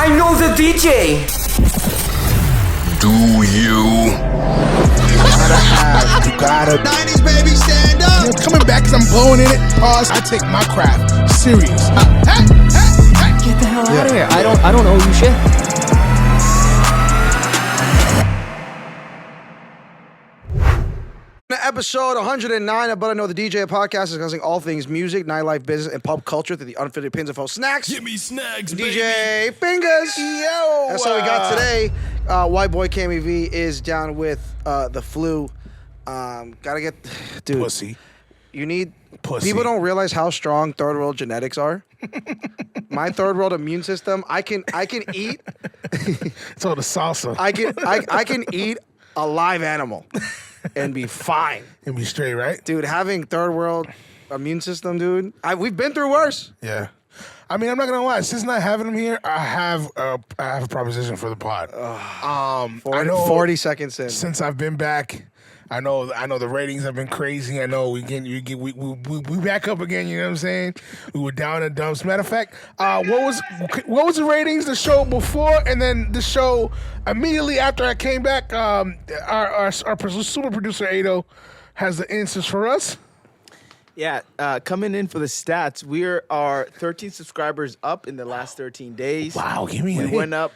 I know the DJ. Do you? You gotta 90s baby, stand up. You're coming back cause I'm blowing in it. Pause. I take my craft serious. Get the hell out of here. I don't owe you shit. Episode 109 of But I Know the DJ, a podcast discussing all things music, nightlife, business, and pop culture through the unfiltered pins and faux snacks. Give me snacks, DJ Fingaz. Yo. That's what we got today. White boy Cammy V is down with the flu. Gotta get, dude. Pussy. You need. Pussy. People don't realize how strong third world genetics are. My third world immune system. I can eat. It's all the salsa. I can eat a live animal and be fine. And be straight, right? Dude, having third world immune system, dude, we've been through worse. Yeah. I mean, I'm not gonna lie. Since not having him here, I have a proposition for the pod. I know 40 seconds in. since I've been back, I know the ratings have been crazy. I know we back up again. You know what I'm saying? We were down in the dumps. Matter of fact, what was the ratings the show before, and then the show immediately after I came back? Our super producer Ado has the answers for us. Yeah, coming in for the stats, we are 13 subscribers up in the last 13 days. Wow, give me We went up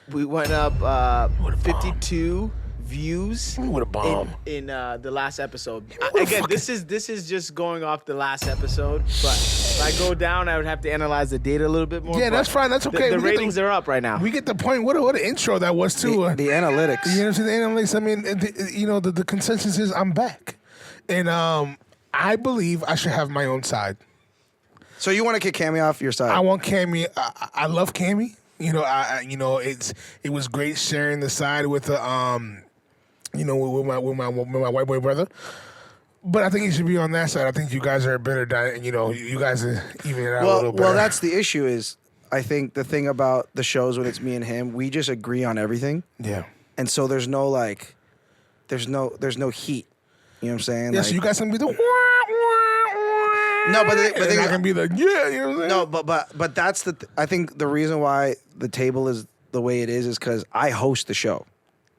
52 views What a bomb. in the last episode. Again, this is just going off the last episode, but if I go down, I would have to analyze the data a little bit more. Yeah, that's fine. That's okay. The ratings are up right now. We get the point. What an intro that was too. The analytics. You know what I'm saying? The analytics. I mean, the consensus is I'm back, and I believe I should have my own side. So you want to kick Cammy off your side? I want Cammy. I love Cammy. It was great sharing the side with the with my white boy brother. But I think he should be on that side. I think you guys are better. You guys are even it out a little better. Well, that's the issue. Is I think the thing about the shows when it's me and him, we just agree on everything. Yeah. And so there's no there's no heat. You know what I'm saying? Yeah. Like, So you guys can be the. No, but and I can be the you know what I'm saying? No, but that's I think the reason why the table is the way it is because I host the show.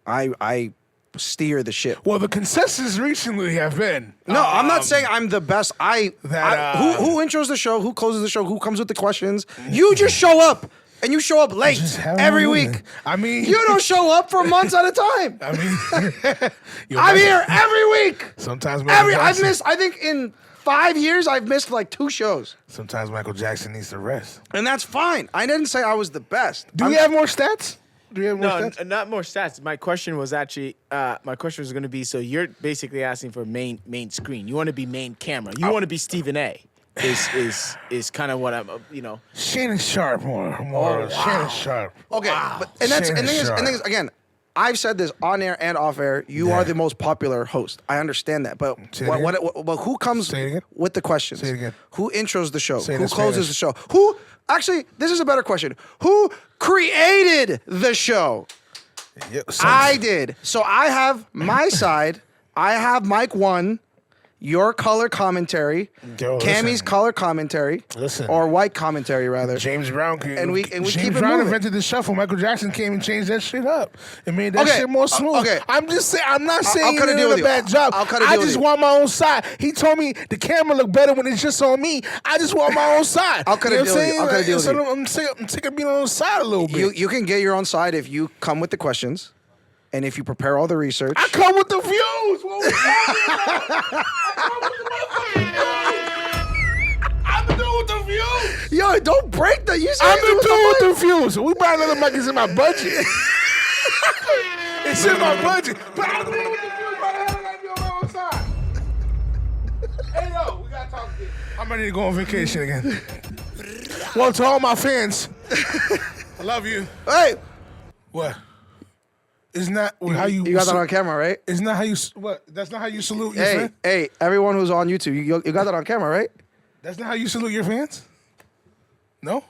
I steer the ship. Well, the consensus recently have been. No, I'm not saying I'm the best. Who intros the show? Who closes the show? Who comes with the questions? You just show up. And you show up late every week. I mean, you don't show up for months at a time. I mean, I'm here every week. Sometimes I've missed. I think in 5 years I've missed like 2 shows. Sometimes Michael Jackson needs to rest, and that's fine. I didn't say I was the best. Do we have more stats? No, not more stats. My question was actually, going to be, so you're basically asking for main screen. You want to be main camera. You want to be Stephen A. Is kind of what I'm, Shannon Sharp more. Wow. Shannon Sharp. Okay, Wow. but the thing is, again, I've said this on air and off air. You are the most popular host. I understand that, but who comes with the questions? Say it again. Who intros the show? Say Who it in closes Spanish. the show? Who actually? This is a better question. Who created the show? Yeah, I did. So I have my side. I have Mike 1. Your color commentary, Cammy's color commentary, or white commentary rather. James Brown, and we keep it Brown moving. invented the shuffle. Michael Jackson came and changed that shit up and made that shit more smooth. Okay. I'm just saying. I'm not saying cut a he deal did with a you. bad job. I just want my own side. He told me the camera look better when it's just on me. I just want my own side. I'll cut a deal with you. I'll cut a deal with you. I'm sick of being on the side a little bit. You can get your own side if you come with the questions. And if you prepare all the research, I come with the views. What was I I'm the dude with the views. Yo, don't break that. You I'm the dude with the views. We buy another mic. It's in my budget. It's in my budget. But I'm the dude with the views. Why the hell I gotta be on my own side? Hey, yo, we gotta talk to you. I'm ready to go on vacation again. Well, to all my fans, I love you. Hey, what? Isn't that how you... You got that on camera, right? Isn't that how you... What? That's not how you salute your fans? Hey, everyone who's on YouTube, you got that on camera, right? That's not how you salute your fans? No?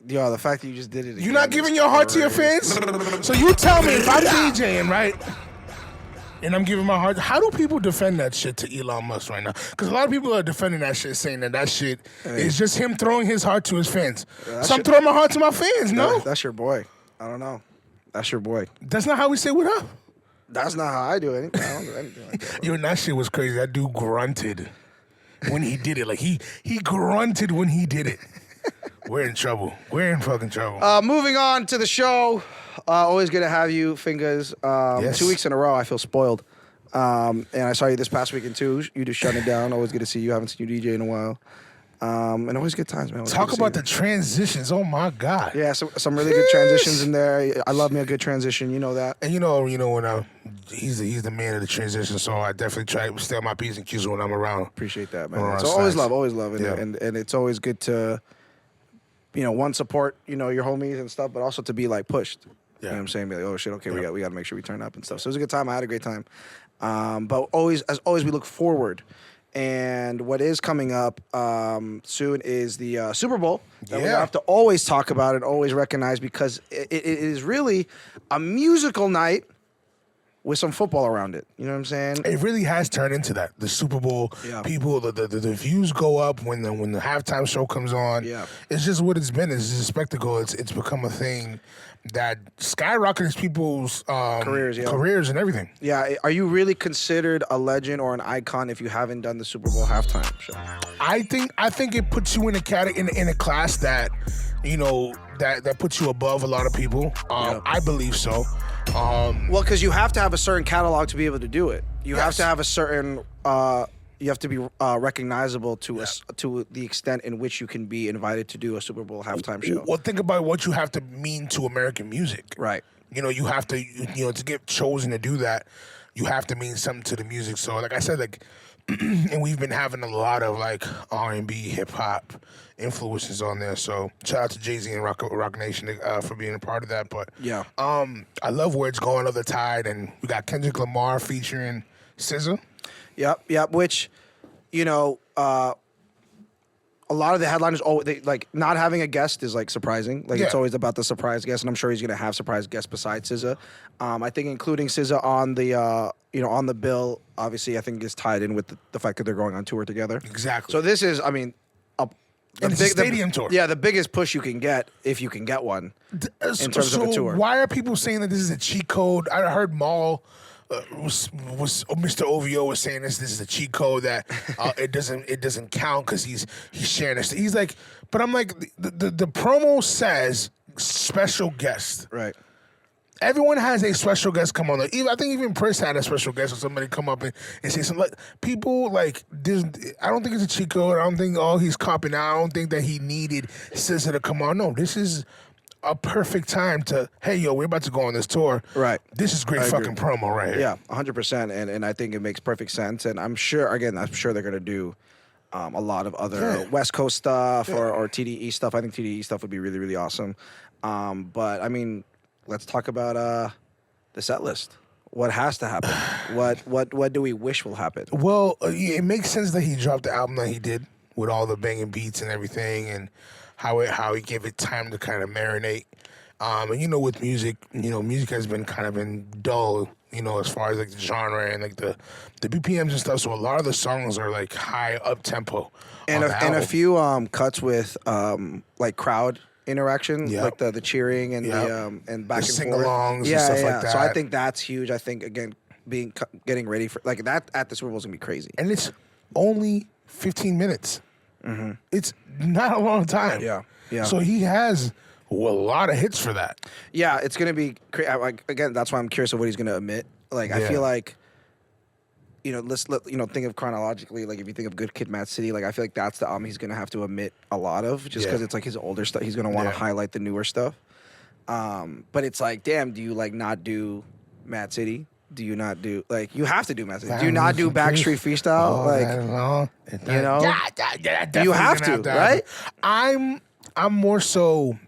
Yo, the fact that you just did it again. You're not giving your heart to your fans? So you tell me, if I'm DJing, right, and I'm giving my heart, how do people defend that shit to Elon Musk right now? Because a lot of people are defending that shit, saying that shit is just him throwing his heart to his fans. So I'm throwing my heart to my fans, no? That's your boy. I don't know. That's your boy. That's not how we say what up. That's not how I do it. I don't do anything like that. Yo, and that shit was crazy. That dude grunted when he did it. Like he grunted when he did it. We're in trouble. We're in fucking trouble. Moving on to the show. Always good to have you, Fingaz. Yes. 2 weeks in a row, I feel spoiled. And I saw you this past weekend too. You just shut it down. Always good to see you. Haven't seen you DJ in a while. And always good times, man. Always Talk about the transitions. Oh my God. Yeah, some really good transitions in there. I love me a good transition. You know that. And you know when he's the man of the transition, so I definitely try to stay on my P's and Q's when I'm around. Appreciate that, man. So always love, and it's always good to, one, support your homies and stuff, but also to be like pushed. Yeah. You know what I'm saying? Be like, oh shit, okay, we got to make sure we turn up and stuff. So it was a good time. I had a great time. But as always, we look forward. And what is coming up soon is the Super Bowl that we have to always talk about and always recognize, because it is really a musical night with some football around it. You know what I'm saying? It really has turned into that. The Super Bowl, people, the views go up when the halftime show comes on. Yeah. It's just what it's been. It's just a spectacle. It's become a thing that skyrockets people's careers and everything. Yeah. Are you really considered a legend or an icon if you haven't done the Super Bowl halftime show? I think it puts you in a class that, that puts you above a lot of people. I believe so. Well, because you have to have a certain catalog to be able to do it. You have to have a certain. You have to be recognizable to to the extent in which you can be invited to do a Super Bowl halftime show. Well, think about what you have to mean to American music. Right. You have to, to get chosen to do that, you have to mean something to the music. So, like I said, and we've been having a lot of R&B, hip hop influences on there. So shout out to Jay-Z and Rock Nation for being a part of that. But I love where it's going, Other Tide, and we got Kendrick Lamar featuring SZA. Yep. Which, a lot of the headliners, not having a guest is surprising. It's always about the surprise guest, and I'm sure he's going to have surprise guests besides SZA. I think including SZA on the on the bill, obviously, I think is tied in with the fact that they're going on tour together. Exactly. So this is, it's a stadium tour. Yeah, the biggest push you can get, if you can get one, in terms of a tour. Why are people saying that this is a cheat code? I heard Maul. Mr. OVO was saying this is a cheat code that it doesn't count because he's sharing this. He's like, but I'm like, the promo says special guest. Right. Everyone has a special guest come on. I think even Prince had a special guest or somebody come up and say something. People this. I don't think it's a cheat code. I don't think he's copping out. I don't think that he needed SZA to come on. No, this is a perfect time to, hey, yo, we're about to go on this tour. Right. This is great fucking promo right here. Yeah, 100%. And I think it makes perfect sense. And I'm sure they're going to do a lot of other West Coast stuff or TDE stuff. I think TDE stuff would be really, really awesome. But, let's talk about the set list. What has to happen? What do we wish will happen? Well, it makes sense that he dropped the album that he did with all the banging beats and everything, and how he gave it time to kind of marinate. And with music, music has been kind of dull, as far as the genre and the BPMs and stuff. So a lot of the songs are high up tempo. And a few cuts with crowd interaction, the cheering and the and back the and sing-alongs forth. and stuff like that. So I think that's huge. I think again getting ready for that at the Super Bowl is gonna be crazy. And it's only 15 minutes. Mm-hmm. It's not a long time. Yeah. So he has a lot of hits for that. Yeah, it's gonna be again. That's why I'm curious of what he's gonna admit. I feel like, let's think of chronologically. If you think of Good Kid, Mad City, I feel like that's the album he's gonna have to admit a lot of, just because it's his older stuff. He's gonna want to highlight the newer stuff. But it's damn, do you not do Mad City? Do you not do you have to do Mad City? Do you not do Backstreet Freestyle? You have to, right? I'm more so.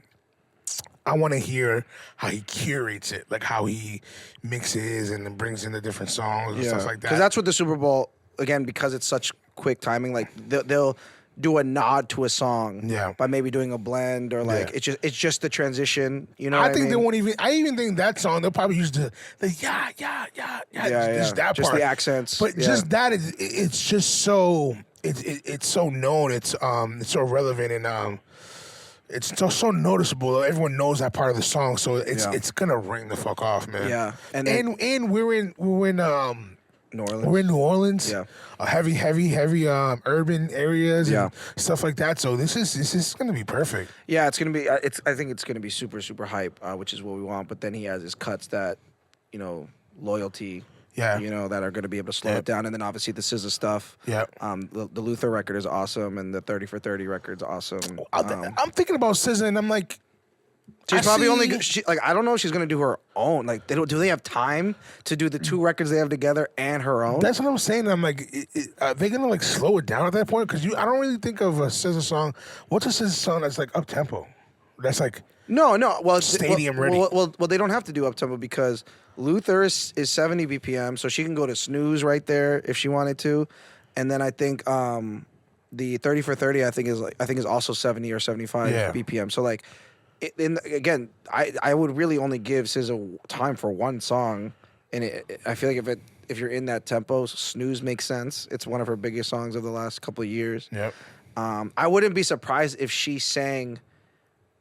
I want to hear how he curates it, how he mixes and then brings in the different songs and stuff like that. Because that's what the Super Bowl, again, because it's such quick timing. They'll do a nod to a song by maybe doing a blend or it's just the transition. I think they won't even. I even think that song they'll probably use the just that just part, the accents, but just that is it's just so it's so known. It's so relevant and It's so noticeable. Everyone knows that part of the song, so it's gonna ring the fuck off, man. Yeah, and we're in New Orleans. We're in New Orleans. Yeah. Heavy urban areas and stuff like that. So this is gonna be perfect. Yeah, it's gonna be. I think it's gonna be super super hype, which is what we want. But then he has his cuts that, loyalty. Yeah. That are going to be able to slow it down. And then obviously the SZA stuff. Yeah. The Luther record is awesome, and the 30 for 30 record's awesome. I'm thinking about SZA, and I'm like, she's probably I don't know if she's going to do her own. Like, do they have time to do the 2 records they have together and her own? That's what I'm saying. I'm like, are they going to like slow it down at that point? Because I don't really think of a SZA song. What's a SZA song that's like up tempo? That's like no. Well, stadium ready. Well, they don't have to do up tempo because Luther is 70 BPM, so she can go to snooze right there if she wanted to, and then I think the 30 for 30 I think is also 70 or 75 BPM. So like, again, I would really only give SZA time for one song, and I feel like if you're in that tempo, snooze makes sense. It's one of her biggest songs of the last couple of years. Yep. I wouldn't be surprised if she sang.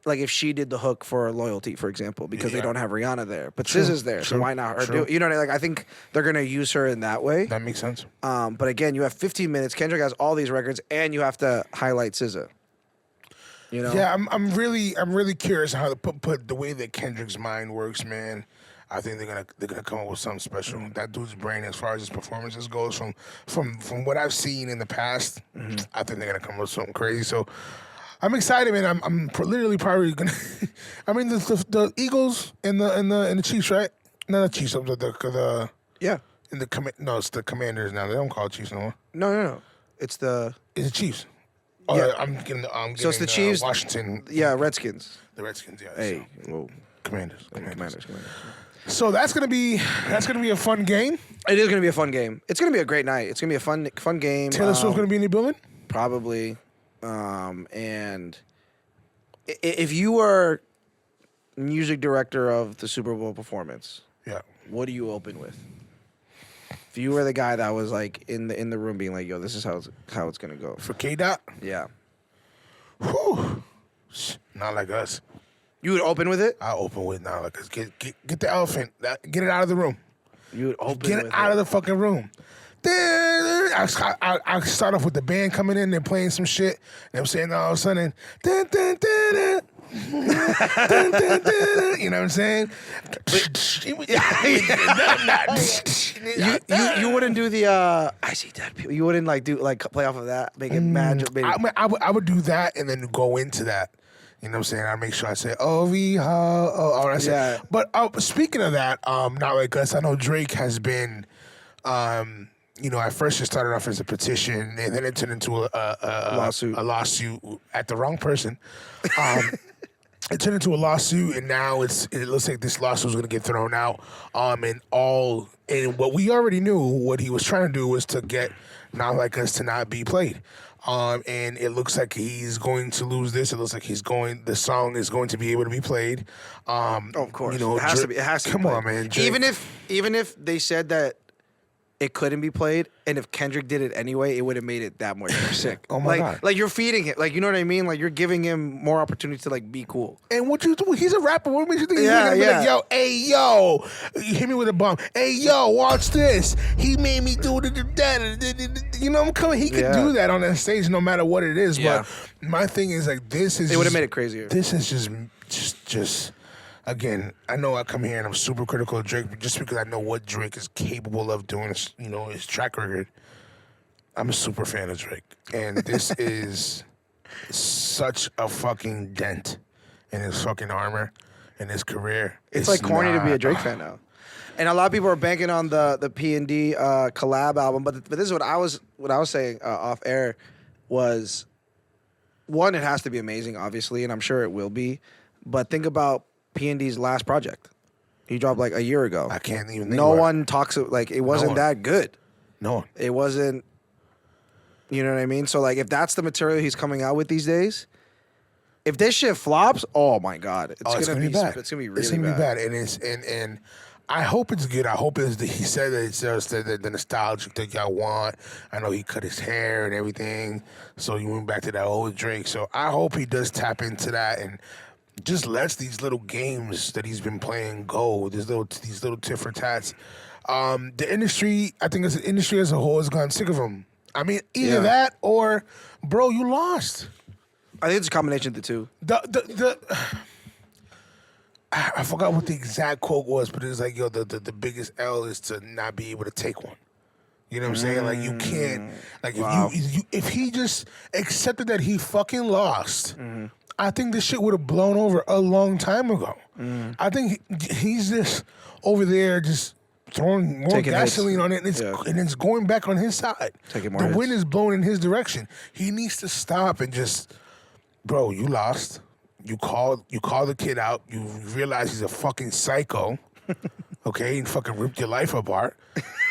Like if she did the hook for Loyalty, for example, because they don't have Rihanna there, but SZA's there, so why not her do it? You know what I mean? Like I think they're gonna use her in that way. That makes sense. But again, you have 15 minutes. Kendrick has all these records, and you have to highlight SZA. Yeah, I'm really curious how to put the way that Kendrick's mind works, man. I think they're gonna come up with something special. That dude's brain, as far as his performances goes, from what I've seen in the past, I think they're gonna come up with something crazy. So. I'm excited, man. I'm literally probably gonna. I mean, the Eagles and the Chiefs, right? No, the Chiefs. The it's the Commanders now. They don't call it Chiefs no more. No. It's the Chiefs. Oh, yeah. I'm getting so it's the Chiefs. Washington. Yeah, Redskins. The Redskins. Yeah. Hey, Commanders. Commanders. So that's gonna be a fun game. It is gonna be a fun game. It's gonna be a great night. It's gonna be a fun game. Taylor Swift's gonna be in the building. Probably. And if you are music director of the Super Bowl performance, what do you open with? If you were the guy that was like in the room being like, "Yo, this is how it's gonna go." For K-Dot? Yeah. Whew. Not like us. You would open with it? I'll open with not like us. Get the elephant. Get it out of the room. You would open Get it out of the fucking room. I start off with the band coming in and playing some shit. And I'm saying all of a sudden, you know what I'm saying? You wouldn't do the I see dead people. You wouldn't play off of that, make it magic. I would do that and then go into that. You know what I'm saying? I make sure I say all that shit. But speaking of that, not like us. I know Drake has been. At first it started off as a petition, and then it turned into a lawsuit at the wrong person. It turned into a lawsuit, and now it looks like this lawsuit is going to get thrown out. And what we already knew, what he was trying to do was to get Not Like Us to not be played. And it looks like he's going to lose this. It looks like the song is going to be able to be played. Of course, it has to be. It has to. Come be on, man. Drake. Even if they said that it couldn't be played, and if Kendrick did it anyway, it would have made it that much more sick. Oh my God. Like you're feeding it, like you know what I mean? Like you're giving him more opportunity to like be cool. And what you do? He's a rapper. What makes you think he's Yeah, gonna be yeah. like, hit me with a bomb. Hey, yo, watch this. He made me do that. You know, I'm coming. He could do that on that stage, no matter what it is. Yeah. But my thing is like, this is. It would have made it crazier. This is just. Again, I know I come here and I'm super critical of Drake, but just because I know what Drake is capable of doing, his track record, I'm a super fan of Drake. And this is such a fucking dent in his fucking armor, in his career. It's like corny to be a Drake fan now. And a lot of people are banking on the P&D collab album, but this is what I was saying off air was, one, it has to be amazing, obviously, and I'm sure it will be, but think about P&D's last project. He dropped like a year ago. I can't even think No about one talks, like, it wasn't that good. No one. It wasn't, you know what I mean? So, like, if that's the material he's coming out with these days, if this shit flops, oh my God. It's gonna be bad. It's gonna be really It's gonna bad. be bad. And I hope it's good. I hope he said that it's just the nostalgic that y'all want. I know he cut his hair and everything, so he went back to that old Drake. So I hope he does tap into that and just lets these little games that he's been playing go. These little tit for tats. The industry, I think, as an industry as a whole, has gotten sick of him. I mean, either that or, bro, you lost. I think it's a combination of the two. I forgot what the exact quote was, but it was like, yo, the biggest L is to not be able to take one. You know what I'm saying? Like, you can't, like, if he just accepted that he fucking lost, I think this shit would have blown over a long time ago. I think he's just over there just throwing more gasoline on it, and it's going back on his side. The wind is blowing in his direction. He needs to stop and just, bro, you lost. You call the kid out. You realize he's a fucking psycho. Okay, and fucking ripped your life apart.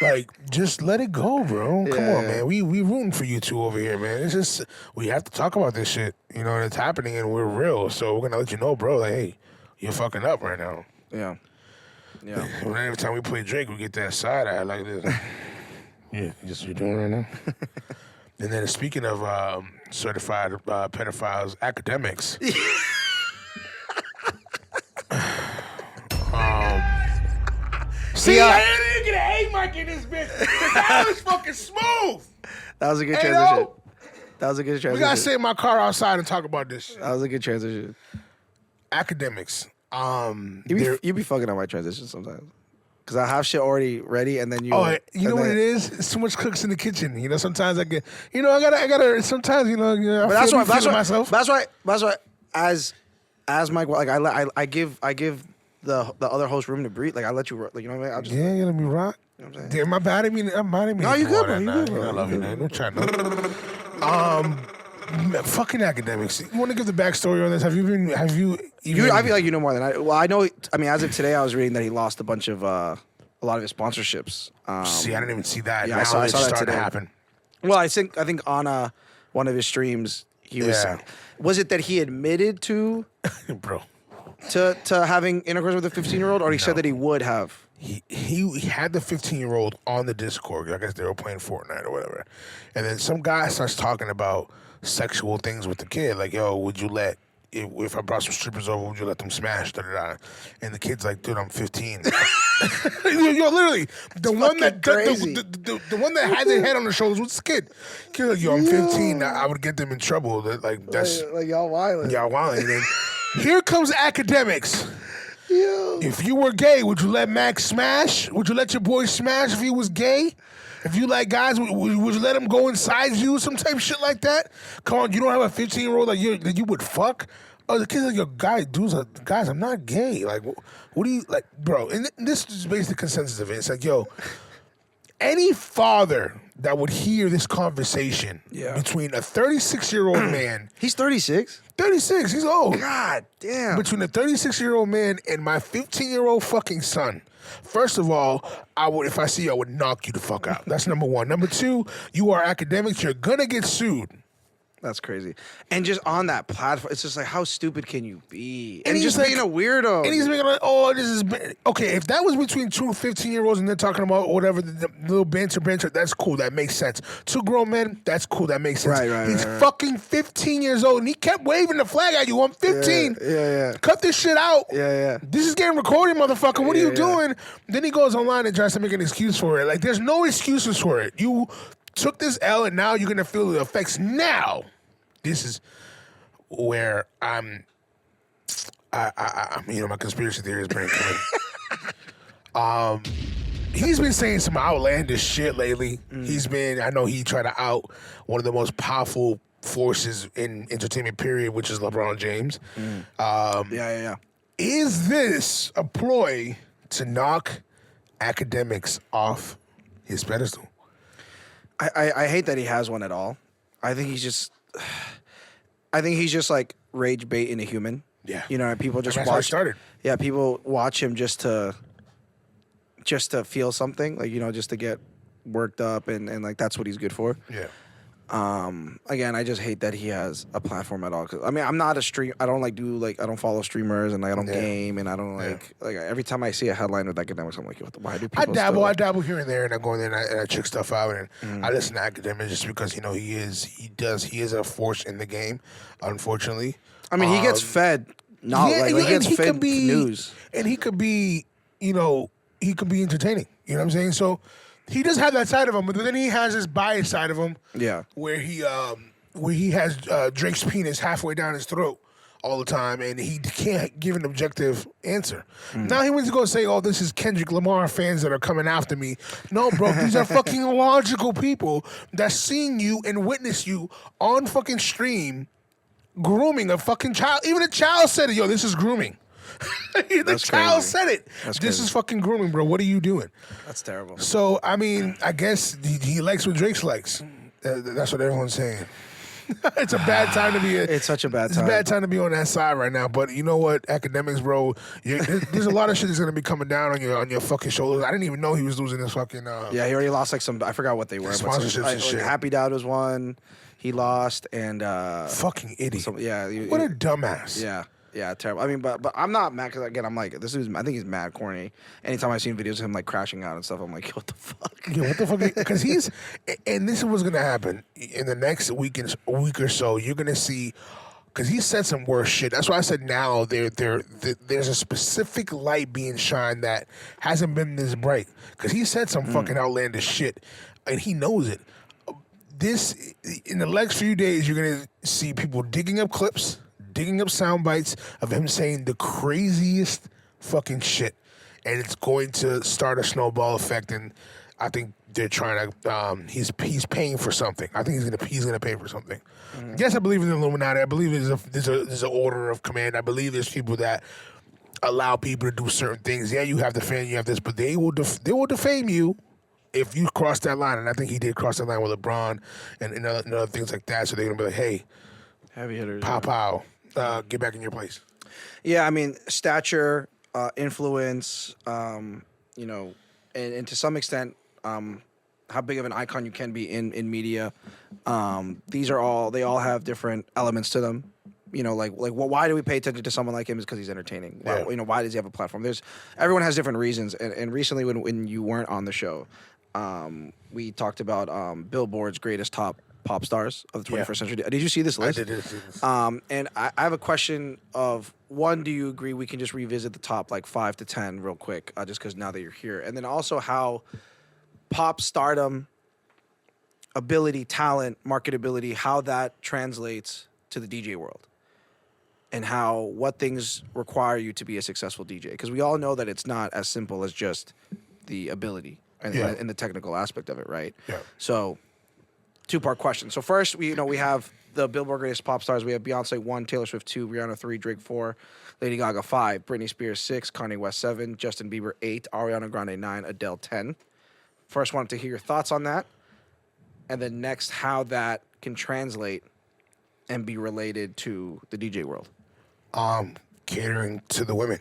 Like, just let it go, bro. Come on, man. We rooting for you two over here, man. It's just we have to talk about this shit. You know, and it's happening, and we're real. So we're gonna let you know, bro. Like, hey, you're fucking up right now. Yeah. Every time we play Drake, we get that side eye like this. Yeah, just what you're doing right now. And then speaking of certified pedophiles, Akademiks. See, I didn't get an A mic in this bitch. That was fucking smooth. That was a good transition. That was a good transition. We gotta sit in my car outside and talk about this shit. That was a good transition. Akademiks. You be fucking on my transitions sometimes. Because I have shit already ready, and then you. Oh, you know what it is? It's too much cooks in the kitchen. You know, sometimes I get. You know, I gotta. Sometimes, you know. But that's why. Myself. That's why. As Mike, like I give the other host room to breathe. Like I let you. Like, you know what I mean? I'll just, you let me rock. You know what I'm saying? Damn, my body mean. No, you good, bro. You good, bro. I love you, man. Don't try no. Fucking Akademiks. You want to give the backstory on this? Have you? I feel like you know more than I. Well, I know. I mean, as of today, I was reading that he lost a bunch of a lot of his sponsorships. See, I didn't even see that. Yeah, now I saw that today. To happen. Well, I think on one of his streams, he was. Was it that he admitted to, bro, to having intercourse with a 15-year-old, or he said that he would have? He had the 15-year-old on the Discord. I guess they were playing Fortnite or whatever, and then some guy starts talking about sexual things with the kid, like, yo, would you let, if I brought some strippers over, would you let them smash, da-da-da? And the kid's like, dude, I'm 15. Yo, literally, the one that the one that had their head on the shoulders was this kid. Kid's like, yo, I'm 15. I would get them in trouble. That's like y'all wildin'. Y'all wildin'. And then here comes Akademiks. Yo. If you were gay, would you let Max smash? Would you let your boy smash if he was gay? If you like guys, would you let him go inside you? Some type of shit like that? Come on, you don't have a 15-year-old that you would fuck? Oh, the kid's like, yo, guys, I'm not gay. Like, what do you, like, bro? And this is basically the consensus of it. It's like, yo, any father that would hear this conversation between a 36-year-old man. He's 36? 36, he's old. God damn. Between a 36-year-old man and my 15-year-old fucking son. First of all, if I see you, I would knock you the fuck out. That's number one. Number two, you are Akademiks. You're gonna get sued. That's crazy. And just on that platform, it's just like, how stupid can you be? And he's just like, being a weirdo. And he's making like, oh, this is... Okay, if that was between two 15-year-olds and they're talking about whatever, the little banter, that's cool. That makes sense. Two grown men, that's cool. That makes sense. Right, he's fucking 15 years old, and he kept waving the flag at you. I'm 15. Yeah. Cut this shit out. Yeah. This is getting recorded, motherfucker. What are you doing? Then he goes online and tries to make an excuse for it. Like, there's no excuses for it. You took this L, and now you're going to feel the effects now. This is where I'm my conspiracy theory is brain coming. He's been saying some outlandish shit lately. I know he tried to out one of the most powerful forces in entertainment period, which is LeBron James. Yeah. Is this a ploy to knock Akademiks off his pedestal? I hate that he has one at all. I think he's just like rage baiting a human. Yeah. You know, people just that's how it started. Yeah, people watch him just to feel something, like, you know, just to get worked up and like that's what he's good for. Yeah. Again, I just hate that he has a platform at all. 'Cause, I mean, I'm not a stream. I don't I don't follow streamers, and I don't game, and I don't like every time I see a headline with Akademiks, I'm like, why do people? I dabble here and there, and I go in there and I check stuff out, and I listen to Akademiks just because he is a force in the game. Unfortunately, I mean, he gets fed. He gets fed news, and he could be, he could be entertaining. You know what I'm saying? So he does have that side of him, but then he has this bias side of him. Yeah, where he has Drake's penis halfway down his throat all the time, and he can't give an objective answer. Now he wants to go say, "Oh, this is Kendrick Lamar fans that are coming after me." No, bro, these are fucking logical people that's seeing you and witness you on fucking stream grooming a fucking child. Even a child said it. Yo, this is grooming. The child said it. This is fucking grooming, bro. What are you doing? That's terrible. So, I mean, I guess he likes what Drake likes. That's what everyone's saying. It's a bad time to be. It's such a bad time. It's a bad time to be on that side right now. But you know what, Akademiks, bro, there's a lot of shit that's gonna be coming down on your fucking shoulders. I didn't even know he was losing his fucking. Yeah, he already lost some. I forgot what they were. Sponsorships and shit. Happy Dad was one. He lost and. Fucking idiot. What a dumbass. Yeah. Yeah, terrible. I mean, but I'm not mad because again, I'm like, I think he's mad corny. Anytime I've seen videos of him like crashing out and stuff, I'm like, what the fuck? Yeah, what the fuck? Because and this is what's gonna happen in the next week or so. You're gonna see, because he said some worse shit. That's why I said now there's a specific light being shined that hasn't been this bright. Because he said some fucking outlandish shit, and he knows it. This in the next few days, you're gonna see people digging up clips. Digging up sound bites of him saying the craziest fucking shit, and it's going to start a snowball effect. And I think they're trying to. He's paying for something. I think he's gonna pay for something. Yes, I believe in the Illuminati. I believe there's an order of command. I believe there's people that allow people to do certain things. Yeah, you have the fan, you have this, but they will defame you if you cross that line. And I think he did cross that line with LeBron and other things like that. So they're gonna be like, hey, heavy hitters, pow. Get back in your place. Yeah, I mean, stature, influence, and to some extent, how big of an icon you can be in media. They all have different elements to them. Why do we pay attention to someone like him? Is because he's entertaining. Yeah. Why does he have a platform? Everyone has different reasons. And recently, when you weren't on the show, we talked about Billboard's greatest top pop stars of the 21st century. Did you see this list? I did see this. And I have a question of, one, do you agree we can just revisit the top 5 to 10 real quick, just because now that you're here? And then also how pop stardom, ability, talent, marketability, how that translates to the DJ world. And what things require you to be a successful DJ. Because we all know that it's not as simple as just the ability and the technical aspect of it, right? Yeah. So, two-part question. So first, we have the Billboard Greatest Pop Stars. We have Beyonce 1, Taylor Swift 2, Rihanna 3, Drake 4, Lady Gaga 5, Britney Spears 6, Kanye West 7, Justin Bieber 8, Ariana Grande 9, Adele 10. First, wanted to hear your thoughts on that, and then next, how that can translate and be related to the DJ world. Catering to the women.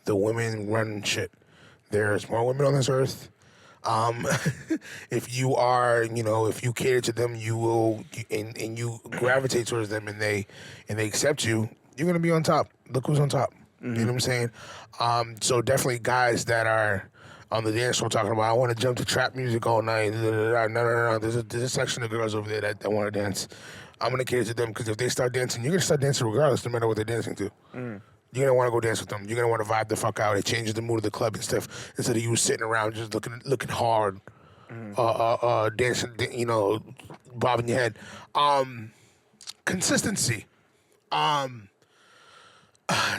The women run shit. There's more women on this earth. If you are, if you cater to them, you will, and you gravitate towards them, and they accept you, you're gonna be on top. Look who's on top. Mm-hmm. You know what I'm saying? So definitely guys that are on the dance floor talking about, I want to jump to trap music all night. No. There's a section of girls over there that want to dance. I'm gonna cater to them because if they start dancing, you're gonna start dancing regardless, no matter what they're dancing to. Mm. You're going to want to go dance with them. You're going to want to vibe the fuck out. It changes the mood of the club and stuff instead of you sitting around just looking hard, dancing, bobbing your head. Consistency.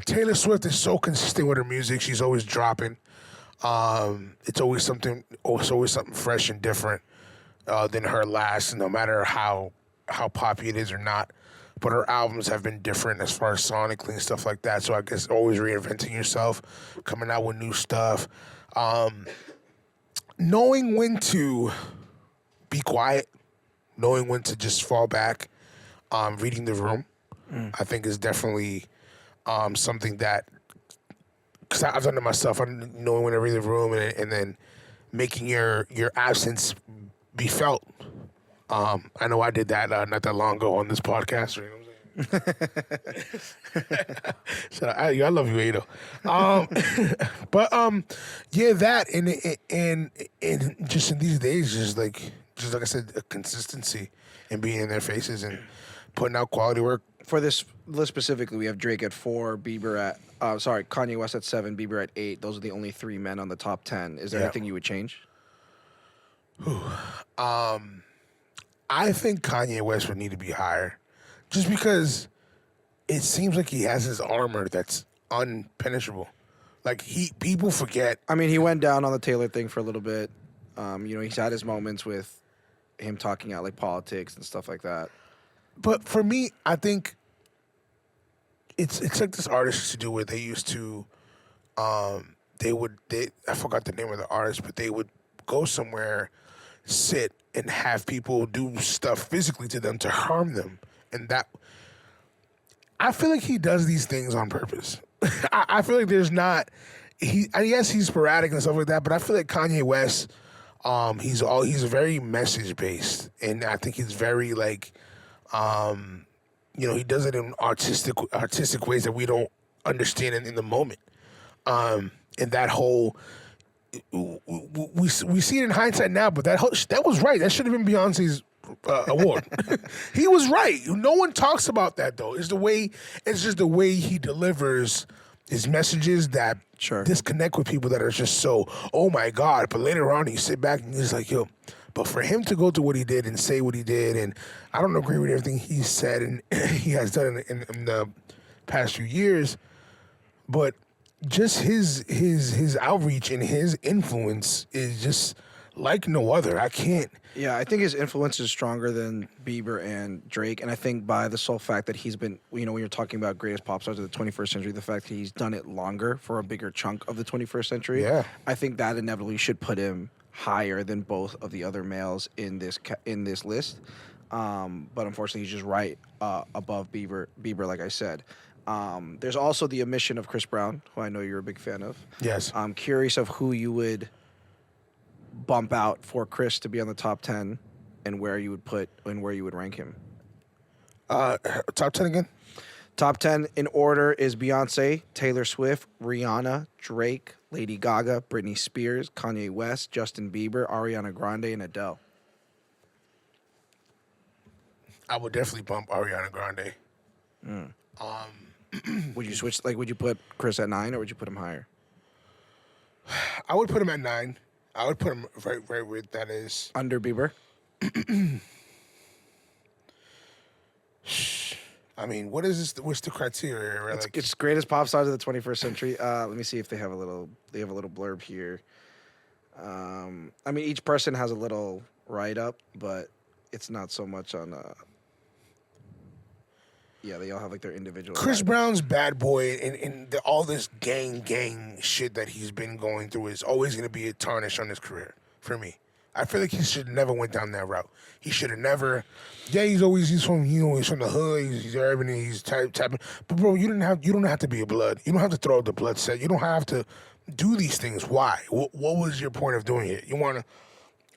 Taylor Swift is so consistent with her music. She's always dropping. It's always something fresh and different than her last, no matter how poppy it is or not. But her albums have been different as far as sonically and stuff like that. So I guess always reinventing yourself, coming out with new stuff. Knowing when to be quiet, knowing when to just fall back, reading the room, I think is definitely something that, because I've done it myself, knowing when to read the room and then making your absence be felt. I know I did that not that long ago on this podcast. You know what I'm saying? So I love you, Ado. But yeah, that and just in these days, just like I said, a consistency and being in their faces and putting out quality work. For this list specifically, we have Drake at 4, Bieber at Kanye West at 7, Bieber at 8. Those are the only 3 men on the top 10. Is there anything you would change? I think Kanye West would need to be higher, just because it seems like he has his armor that's unpenetrable. Like people forget. I mean, he went down on the Taylor thing for a little bit. He's had his moments with him talking out like politics and stuff like that. But for me, I think it's like this artist used to do where they used to, I forgot the name of the artist, but they would go somewhere, sit, and have people do stuff physically to them to harm them. And that, I feel like he does these things on purpose. I feel like there's not, yes, he's sporadic and stuff like that, but I feel like Kanye West, he's very message based. And I think he's very like, he does it in artistic ways that we don't understand in the moment. And that whole, we see it in hindsight now, but that was right. That should have been Beyonce's award. He was right. No one talks about that though. It's just the way he delivers his messages that disconnect with people that are just so, oh my God. But later on, you sit back and you're just like, yo. But for him to go to what he did and say what he did, and I don't agree with everything he said and he has done in the past few years, but just his outreach and his influence is just like no other. I can't. Yeah, I think his influence is stronger than Bieber and Drake, and I think by the sole fact that he's been, when you're talking about greatest pop stars of the 21st century, the fact that he's done it longer for a bigger chunk of the 21st century, I think that inevitably should put him higher than both of the other males in this list. But unfortunately, he's just right above Bieber, like I said. There's also the omission of Chris Brown, who I know you're a big fan of. Yes. I'm curious of who you would bump out for Chris to be on the top 10 and where you would rank him. Top 10 again? Top 10 in order is Beyonce, Taylor Swift, Rihanna, Drake, Lady Gaga, Britney Spears, Kanye West, Justin Bieber, Ariana Grande, and Adele. I would definitely bump Ariana Grande. Would you switch? Like, would you put Chris at 9 or would you put him higher? I would put him at 9. I would put him right where that is. Under Bieber? I mean, what is this? What's the criteria? Right? It's greatest pop stars of the 21st century. Let me see if they have a little blurb here. I mean, each person has a little write-up, but it's not so much on... Yeah, they all have like their individual... Chris Brown's bad boy and all this gang shit that he's been going through is always going to be a tarnish on his career, for me. I feel like he should have never went down that route. He should have never... Yeah, he's from the hood, he's urban, and he's tapping... But bro, you don't have to be a blood. You don't have to throw out the blood set. You don't have to do these things. Why? What was your point of doing it?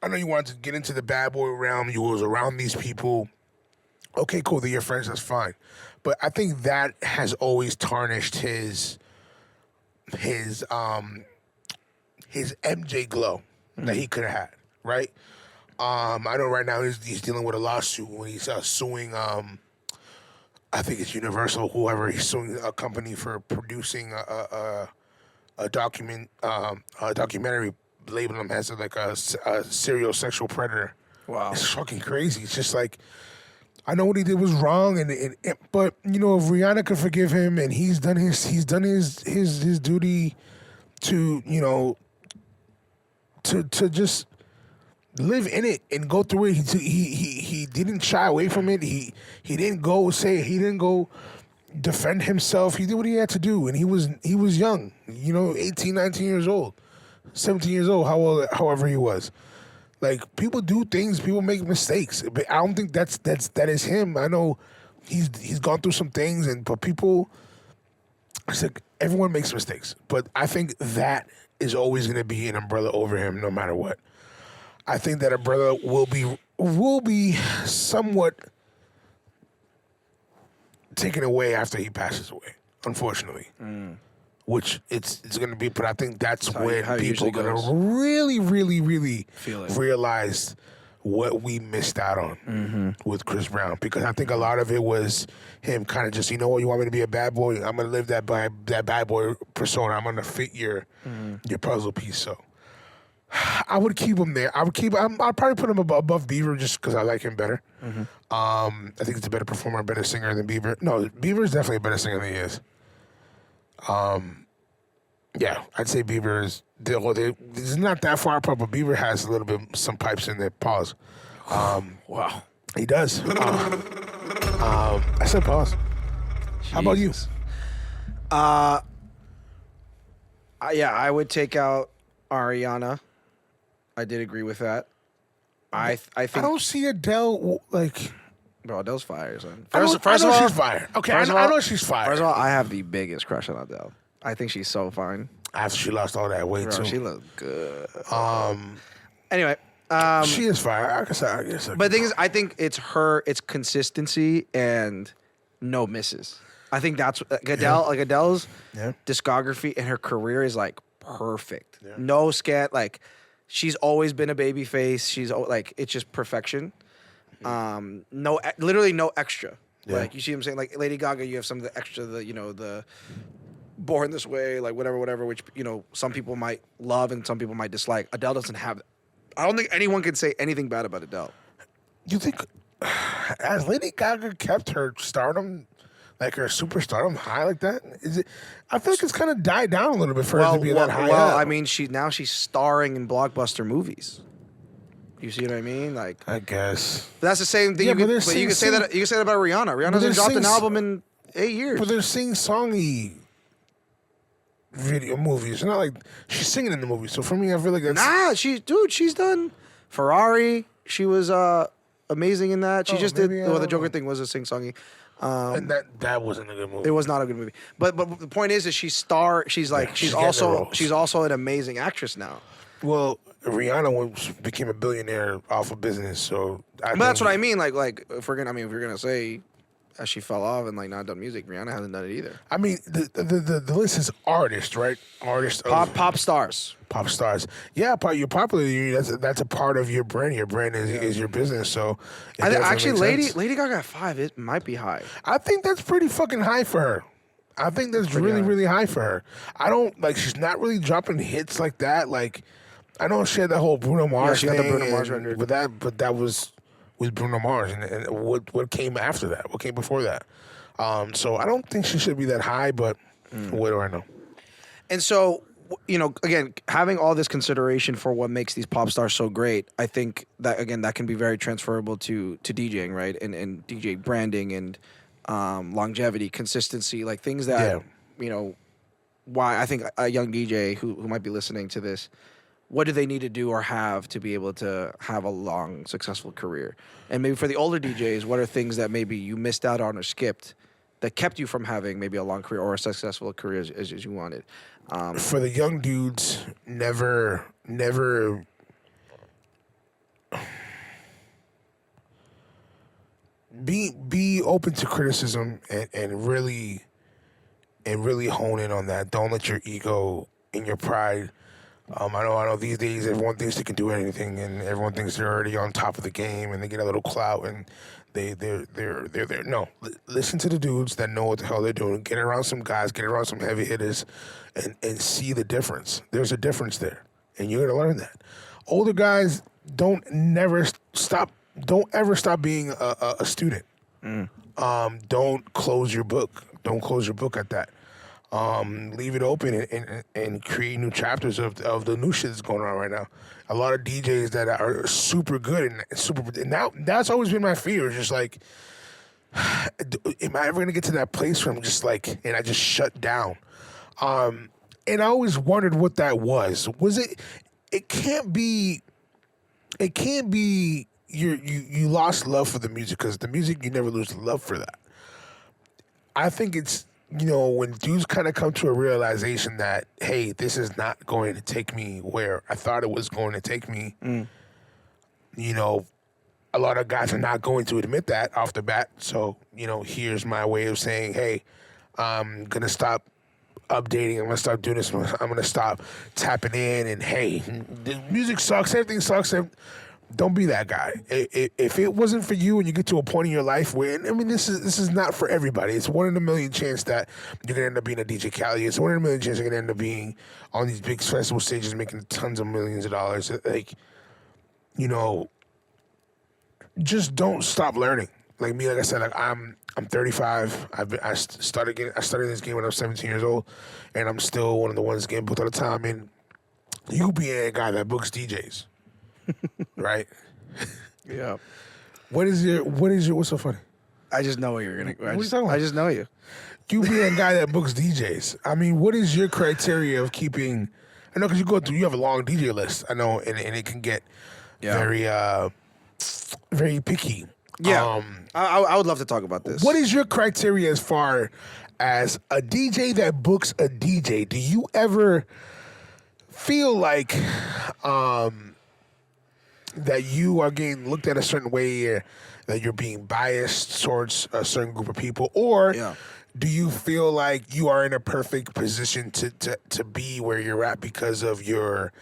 I know you wanted to get into the bad boy realm. You was around these people. Okay, cool, they're your friends, that's fine. But I think that has always tarnished his MJ glow that he could have had, right? I know right now he's dealing with a lawsuit when he's suing, I think it's Universal, whoever. He's suing a company for producing a documentary labeling him as a serial sexual predator. Wow. It's fucking crazy. It's just like, I know what he did was wrong, but if Rihanna could forgive him and he's done his duty to to just live in it and go through it. He didn't shy away from it. He didn't go defend himself. He did what he had to do, and he was young, 18, 19 years old, 17 years old, however he was. Like, people do things, people make mistakes, but I don't think that is him. I know he's gone through some things, but people, it's like everyone makes mistakes, but I think that is always going to be an umbrella over him no matter what. I think that umbrella will be will be somewhat taken away after he passes away, unfortunately. Which it's going to be, but I think that's when people are going to really, really, really realize what we missed out on with Chris Brown. Because I think a lot of it was him kind of just, you know what, you want me to be a bad boy? I'm going to live that bad boy persona. I'm going to fit your puzzle piece. So I would keep him there. I'd probably put him above Bieber just because I like him better. I think he's a better performer, a better singer than Bieber. No, Bieber is definitely a better singer than he is. Yeah, I'd say Bieber is. It's not that far apart, but Bieber has a little bit some pipes in there. Pause. Wow, he does. I said pause. How about you? Yeah, I would take out Ariana. I did agree with that. I think I don't see Adele like. Bro, Adele's fire, son. I know she's fire. Okay, I know she's fire. First of all, I have the biggest crush on Adele. I think she's so fine. After she lost all that weight, Bro, too. she looked good. Anyway. She is fire. I guess. But the thing is, I think it's consistency and no misses. I think that's Adele. Like Adele's discography and her career is like perfect. Yeah. No scat. Like she's always been a baby face. She's like it's just perfection. Literally no extra. Yeah. Like you see what I'm saying? Like Lady Gaga, you have some of the extra, the Born This Way, like whatever, which some people might love and some people might dislike. Adele doesn't have that. I don't think anyone can say anything bad about Adele. You think has Lady Gaga kept her stardom, like her superstardom, high like that? Is it? I feel like it's kind of died down a little bit for her to be that high. Well, I mean, she's starring in blockbuster movies. You see what I mean? Like, I guess. But that's the same thing. But you can say that. You can say that about Rihanna. Rihanna hasn't dropped an album in 8 years. But they're sing-songy video movies. It's not like she's singing in the movie. So for me, I feel like that's... she's done Ferrari. She was amazing in that. She just did... Well, the Joker thing was a sing-songy. And that wasn't a good movie. It was not a good movie. But the point is she's also an amazing actress now. Well, Rihanna became a billionaire off of business, so... But that's what I mean. Like if you're gonna say as she fell off and like not done music, Rihanna hasn't done it either. I mean, the list is artists, right? Artists, pop stars. Pop stars. Yeah, your popularity. That's a part of your brand. Your brand is your business. So actually, Lady Gaga 5. It might be high. I think that's pretty fucking high for her. I think that's really high for her. I don't like. She's not really dropping hits like that. Like, I know she had that whole Bruno Mars thing. She got the Bruno Mars record. But that was with Bruno Mars, and what came after that? What came before that? So I don't think she should be that high. But what do I know? And so, again, having all this consideration for what makes these pop stars so great, I think that again that can be very transferable to DJing, right? And DJ branding and longevity, consistency, like things that why I think a young DJ who might be listening to this, what do they need to do or have to be able to have a long, successful career? And maybe for the older DJs, what are things that maybe you missed out on or skipped that kept you from having maybe a long career or a successful career as you wanted? For the young dudes, never be open to criticism and really hone in on that. Don't let your ego and your pride. I know these days everyone thinks they can do anything and everyone thinks they're already on top of the game and they get a little clout and they're there. No, listen to the dudes that know what the hell they're doing. Get around some guys, get around some heavy hitters and see the difference. There's a difference there and you're going to learn that. Older guys don't ever stop being a student. Don't close your book. Don't close your book at that. Leave it open and create new chapters of the new shit that's going on right now. A lot of DJs that are super good and now that's always been my fear. Just like, am I ever gonna get to that place where I'm just like, and I just shut down? And I always wondered what that was. Was it? It can't be. It can't be. You lost love for the music because the music you never lose the love for that. I think it's. When dudes kind of come to a realization that, hey, this is not going to take me where I thought it was going to take me, a a lot of guys are not going to admit that off the bat. So, here's my way of saying, hey, I'm going to stop updating. I'm going to stop doing this. I'm going to stop tapping in. And, hey, the music sucks. Everything sucks. Don't be that guy. If it wasn't for you and you get to a point in your life where, this is not for everybody. It's 1 in a million chance that you're going to end up being a DJ Khaled. It's 1 in a million chance you're going to end up being on these big festival stages making tons of millions of dollars. Like, just don't stop learning. Like me, like I said, I'm 35. I started this game when I was 17 years old, and I'm still one of the ones getting booked all the time. And you be a guy that books DJs. Right? Yeah. What's so funny? I just know what you're gonna. What are you talking about? I just know you. You being a guy that books DJs. What is your criteria of keeping? I know because you have a long DJ list. I know, and it can get very very picky. Yeah. I would love to talk about this. What is your criteria as far as a DJ that books a DJ? Do you ever feel like that you are getting looked at a certain way, or that you're being biased towards a certain group of people, or do you feel like you are in a perfect position to be where you're at because of your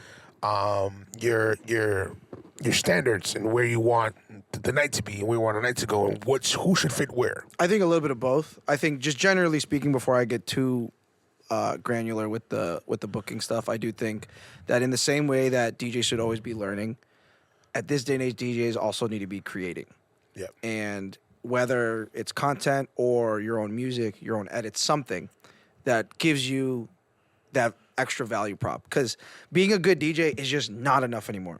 standards and where you want the night to be and where you want the night to go, and who should fit where? I think a little bit of both. I think just generally speaking, before I get too granular with the booking stuff, I do think that in the same way that DJs should always be learning, at this day and age, DJs also need to be creating. Yeah. And whether it's content or your own music, your own edits, something that gives you that extra value prop. Because being a good DJ is just not enough anymore.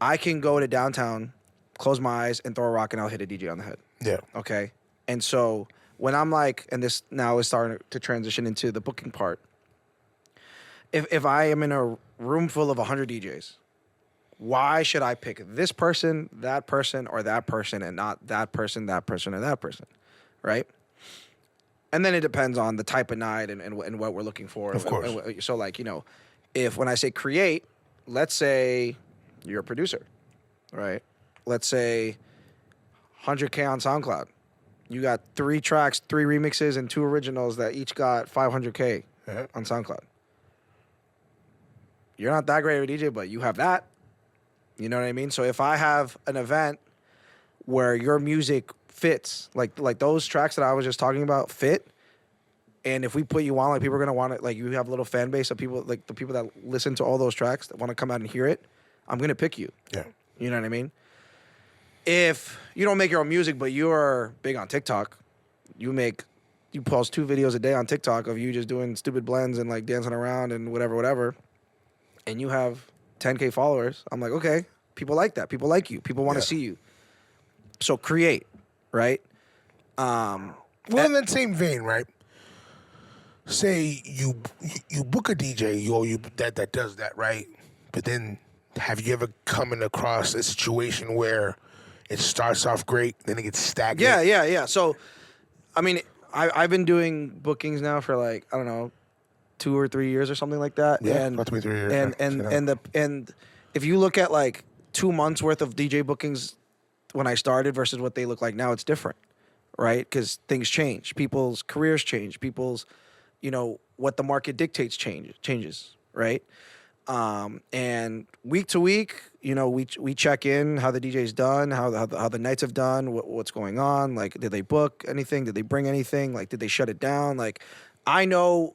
I can go to downtown, close my eyes, and throw a rock, and I'll hit a DJ on the head. Yeah. Okay? And so when I'm like, and this now is starting to transition into the booking part, if I am in a room full of 100 DJs, why should I pick this person, or that person, and not that person, or that person, right? And then it depends on the type of night and what we're looking for. Of course. So, if when I say create, let's say you're a producer, right? Let's say 100K on SoundCloud. You got 3 tracks, 3 remixes, and 2 originals that each got 500K on SoundCloud. You're not that great of a DJ, but you have that. You know what I mean? So if I have an event where your music fits, like those tracks that I was just talking about fit, and if we put you on, like people are gonna want it, like you have a little fan base of people, like the people that listen to all those tracks that want to come out and hear it, I'm gonna pick you. Yeah. You know what I mean? If you don't make your own music, but you're big on TikTok, you post 2 videos a day on TikTok of you just doing stupid blends and like dancing around and whatever, and you have 10K followers, I'm like, okay, people like that. People like you. People want to see you. So create, right? Well, in that same vein, right? Say you book a DJ, that does that, right? But then have you ever come across a situation where it starts off great, then it gets stagnant? Yeah. So, I've been doing bookings now for like, I don't know, 2 or 3 years or something like that. Yeah, and, about 2 or 3 years. And if you look at like 2 months worth of DJ bookings when I started versus what they look like now, it's different, right? Because things change, people's careers change, people's, what the market dictates changes, right? And week to week, we check in how the DJ's done, how the nights have done, what's going on. Like, did they book anything? Did they bring anything? Like, did they shut it down? Like, I know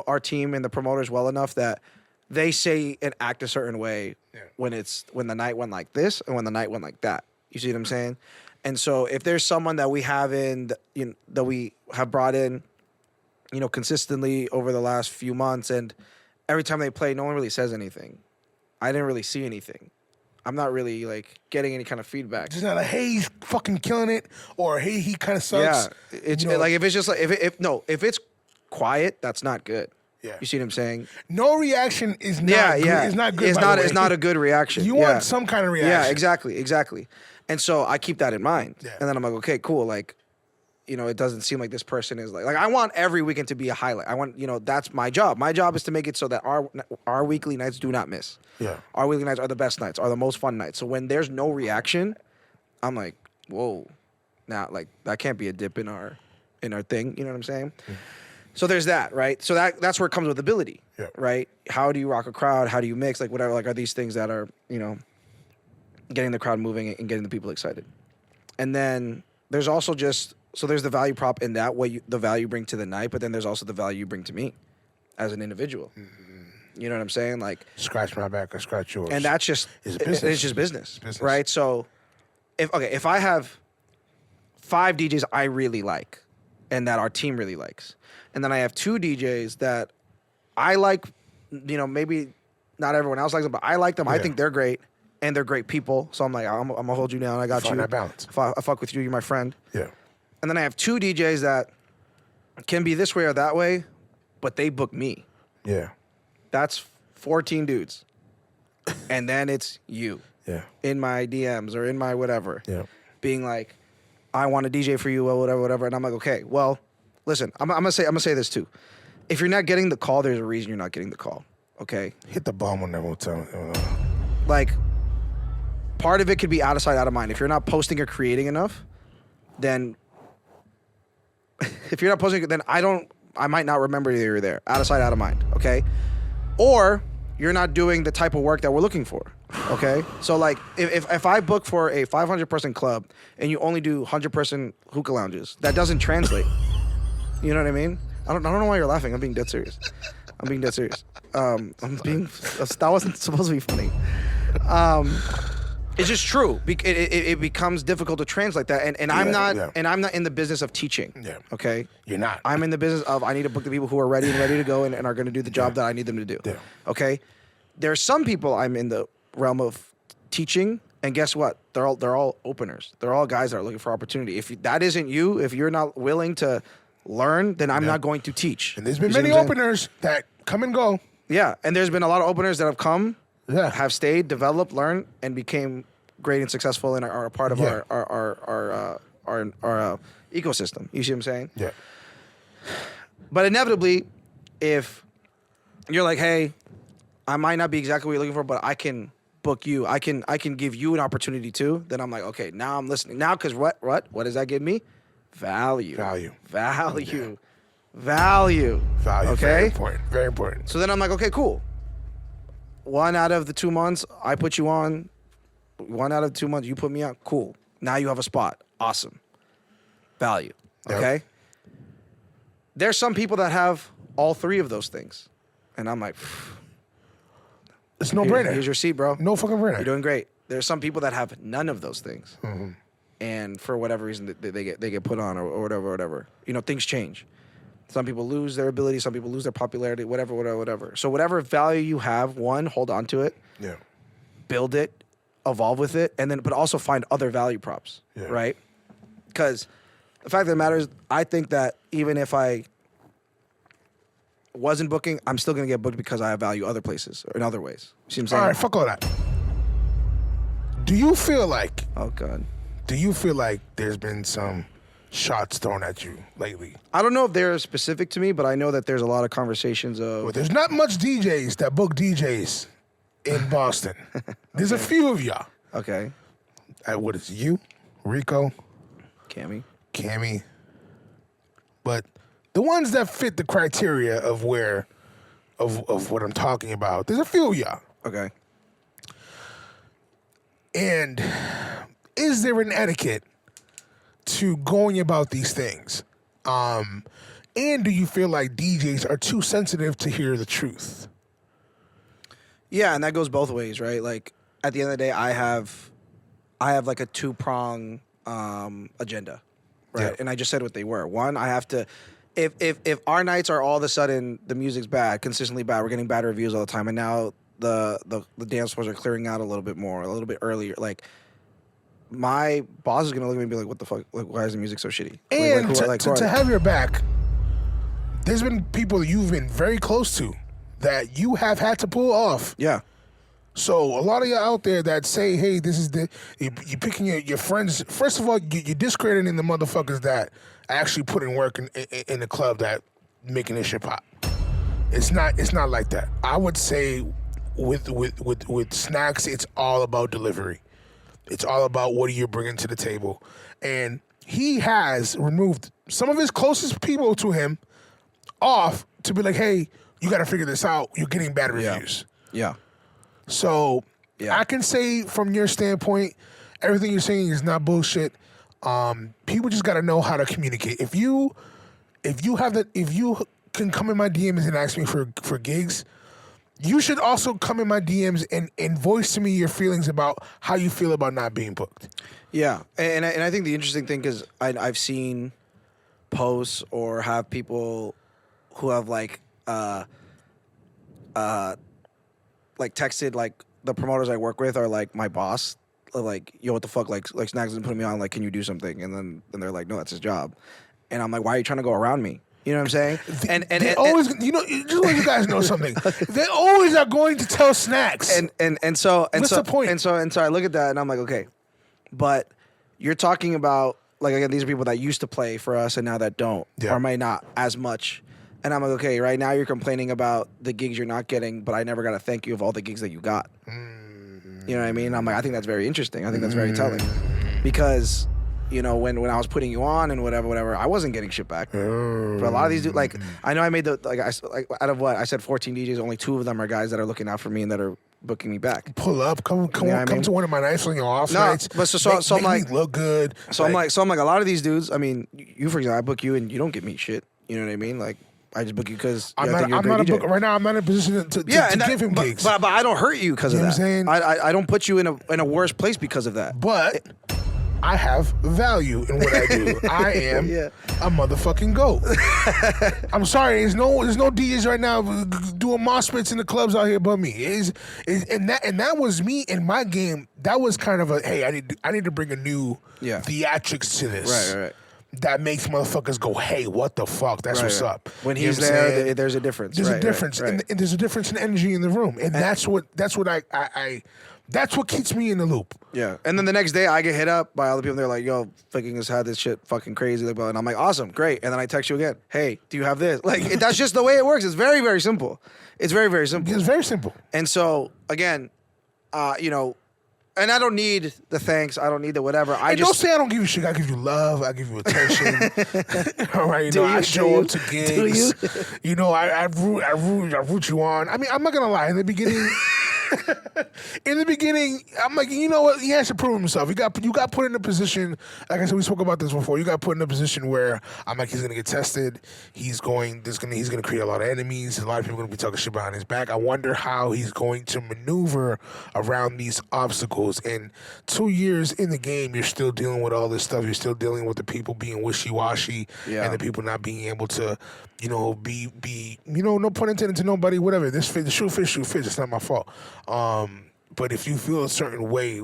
our team and the promoters well enough that they say and act a certain way when the night went like this and when the night went like that. You see what I'm saying? And so if there's someone that we have that we have brought in, consistently over the last few months, and every time they play, no one really says anything. I didn't really see anything. I'm not really like getting any kind of feedback. Just not like, hey, he's fucking killing it, or hey, he kind of sucks. Yeah, it's like if it's just like if it's quiet, that's not good. Yeah. You see what I'm saying? No reaction is not good. It's not good. It's not a good reaction. You want some kind of reaction. Yeah, exactly. And so I keep that in mind. Yeah. And then I'm like, okay, cool. Like, it doesn't seem like this person is like I want every weekend to be a highlight. I want, that's my job. My job is to make it so that our weekly nights do not miss. Yeah. Our weekly nights are the best nights, are the most fun nights. So when there's no reaction, I'm like, whoa, now like that can't be a dip in our thing. You know what I'm saying? Mm-hmm. So there's that, right? So that's where it comes with ability, right? How do you rock a crowd? How do you mix? Like whatever, like are these things that are, getting the crowd moving and getting the people excited. And then there's also so there's the value prop in that way, the value you bring to the night, but then there's also the value you bring to me as an individual. Mm-hmm. You know what I'm saying? Like scratch my back or scratch yours. And that's just business. It's just business, right? So if I have 5 DJs I really like and that our team really likes, and then I have 2 DJs that I like, maybe not everyone else likes them, but I like them. I think they're great. And they're great people, so I'm like, I'm gonna hold you down. I got you. Find that balance. If I fuck with you, you're my friend. Yeah. And then I have 2 DJs that can be this way or that way, but they book me. Yeah. That's 14 dudes. And then it's you. Yeah. In my DMs or in my whatever. Yeah. Being like, I want to DJ for you, or whatever. And I'm like, okay, well, listen, I'm gonna say this too. If you're not getting the call, there's a reason you're not getting the call. Okay. Hit the bomb on that hotel. Like. Part of it could be out of sight, out of mind. If you're not posting or creating enough, then if you're not posting, then I might not remember that you're there. Out of sight, out of mind. Okay, or you're not doing the type of work that we're looking for. Okay, so like if I book for a 500-person club and you only do 100-person hookah lounges, that doesn't translate. You know what I mean? I don't know why you're laughing. I'm being dead serious. That wasn't supposed to be funny. It's just true. It becomes difficult to translate that, and I'm not in the business of teaching. Yeah. Okay. You're not. I'm in the business of I need to book the people who are ready to go and are going to do the job that I need them to do. Yeah. Okay. There's some people I'm in the realm of teaching, and guess what? They're all openers. They're all guys that are looking for opportunity. If that isn't you, if you're not willing to learn, then I'm not going to teach. And there's been many openers that come and go. Yeah, and there's been a lot of openers that have come. Yeah. Have stayed, developed, learned, and became great and successful and are a part of our ecosystem. You see what I'm saying? Yeah. But inevitably, if you're like, hey, I might not be exactly what you're looking for, but I can book you. I can give you an opportunity too. Then I'm like, okay, now I'm listening. Now, because what does that give me? Value. Yeah. Value. Okay. Very important. Very important. So then I'm like, okay, cool. 1 out of the 2 months, I put you on. 1 out of 2 months, you put me on. Cool. Now you have a spot. Awesome. Value. Okay? Yep. There's some people that have all 3 of those things. And I'm like, it's no brainer. Here's your seat, bro. No fucking brainer. You're doing great. There's some people that have none of those things. Mm-hmm. And for whatever reason, they get put on or whatever. Things change. Some people lose their ability. Some people lose their popularity, whatever. So whatever value you have, one, hold on to it. Yeah. Build it, evolve with it, but also find other value props, right? Because the fact of the matter is, I think that even if I wasn't booking, I'm still going to get booked because I have value other places or in other ways. You see what I'm saying? All right, fuck all that. Do you feel like... Oh, God. Do you feel like there's been some shots thrown at you lately? I don't know if they're specific to me, but I know that there's a lot of conversations of... Well, there's not much DJs that book DJs in Boston. There's a few of y'all. Okay. What is it, you, Rico, Cammy. But the ones that fit the criteria of what I'm talking about, there's a few of y'all. Okay. And is there an etiquette to going about these things? And do you feel like DJs are too sensitive to hear the truth? Yeah, and that goes both ways, right? Like, at the end of the day, I have like a 2-prong agenda, right? Yeah. And I just said what they were. One, I have to, if our nights are all of a sudden the music's bad, consistently bad, we're getting bad reviews all the time, and now the dance floors are clearing out a little bit more, a little bit earlier, like, my boss is gonna look at me and be like, "What the fuck? Like, why is the music so shitty?" And to have your back, there's been people you've been very close to that you have had to pull off. Yeah. So a lot of you out there that say, hey, this is you're picking your friends. First of all, you're discrediting the motherfuckers that actually put in work in the club that making this shit pop. It's not like that. I would say with SNAX, it's all about delivery. It's all about what are you bringing to the table. And he has removed some of his closest people to him off to be like, hey, you got to figure this out. You're getting bad reviews. Yeah. So I can say from your standpoint, everything you're saying is not bullshit. People just got to know how to communicate. If you can come in my DMs and ask me for gigs, you should also come in my DMs and voice to me your feelings about how you feel about not being booked. Yeah, and I think the interesting thing, because I've seen posts or have people who have like texted like the promoters I work with are like my boss, like, yo, what the fuck, like SNAX isn't putting me on, like, can you do something? And then they're like, no, that's his job. And I'm like, why are you trying to go around me? You know what I'm saying? And they always, just let you guys know something. They always are going to tell SNAX. And so what's the point? And so I look at that and I'm like, okay, but you're talking about, like, again, these are people that used to play for us and now that don't, or may not as much. And I'm like, okay, right now you're complaining about the gigs you're not getting, but I never got a thank you of all the gigs that you got. You know what I mean? I'm like, I think that's very interesting. I think that's very telling, because, you know, when I was putting you on and whatever, I wasn't getting shit back. But a lot of these dudes, like, I know I made out of what I said, 14 DJs, only 2 of them are guys that are looking out for me and that are booking me back. Pull up, come to one of my nights on your off nights. But so I'm like, me look good. So I'm like, a lot of these dudes. I mean, you for example, I book you and you don't get me shit. You know what I mean? Like, I just book you because I'm not a booker right now. I'm not in a position to give him gigs. But I don't hurt you because of that. You know what I'm saying? I don't put you in a worse place because of that. But I have value in what I do. I am a motherfucking GOAT. I'm sorry, there's no DJs right now doing mosh pits in the clubs out here but me. And that was me in my game. That was kind of a, hey, I need to bring a new theatrics to this. Right. That makes motherfuckers go, hey, what the fuck? That's what's up. When he's there, there's a difference. There's a difference, and there's a difference in energy in the room, and that's what that's what keeps me in the loop. Yeah, and then the next day I get hit up by other people. And they're like, "Yo, fucking has had this shit fucking crazy," and I'm like, "Awesome, great." And then I text you again, "Hey, do you have this?" Like, that's just the way it works. It's very, very simple. It's very, very simple. It's very simple. And so again, you know. And I don't need the thanks. I don't need the whatever. Don't say I don't give you shit. I give you love. I give you attention. All right, I show up to gigs. You know, I root you on. I mean, I'm not gonna lie. In the beginning, I'm like, you know what? He has to prove himself. You got put in a position. Like I said, we spoke about this before. You got put in a position where I'm like, he's gonna get tested. He's gonna create a lot of enemies. A lot of people are gonna be talking shit behind his back. I wonder how he's going to maneuver around these obstacles. And 2 years in the game, you're still dealing with all this stuff. You're still dealing with the people being wishy-washy and the people not being able to, you know, be no pun intended to nobody, whatever. The shoe fits. It's not my fault. But if you feel a certain way,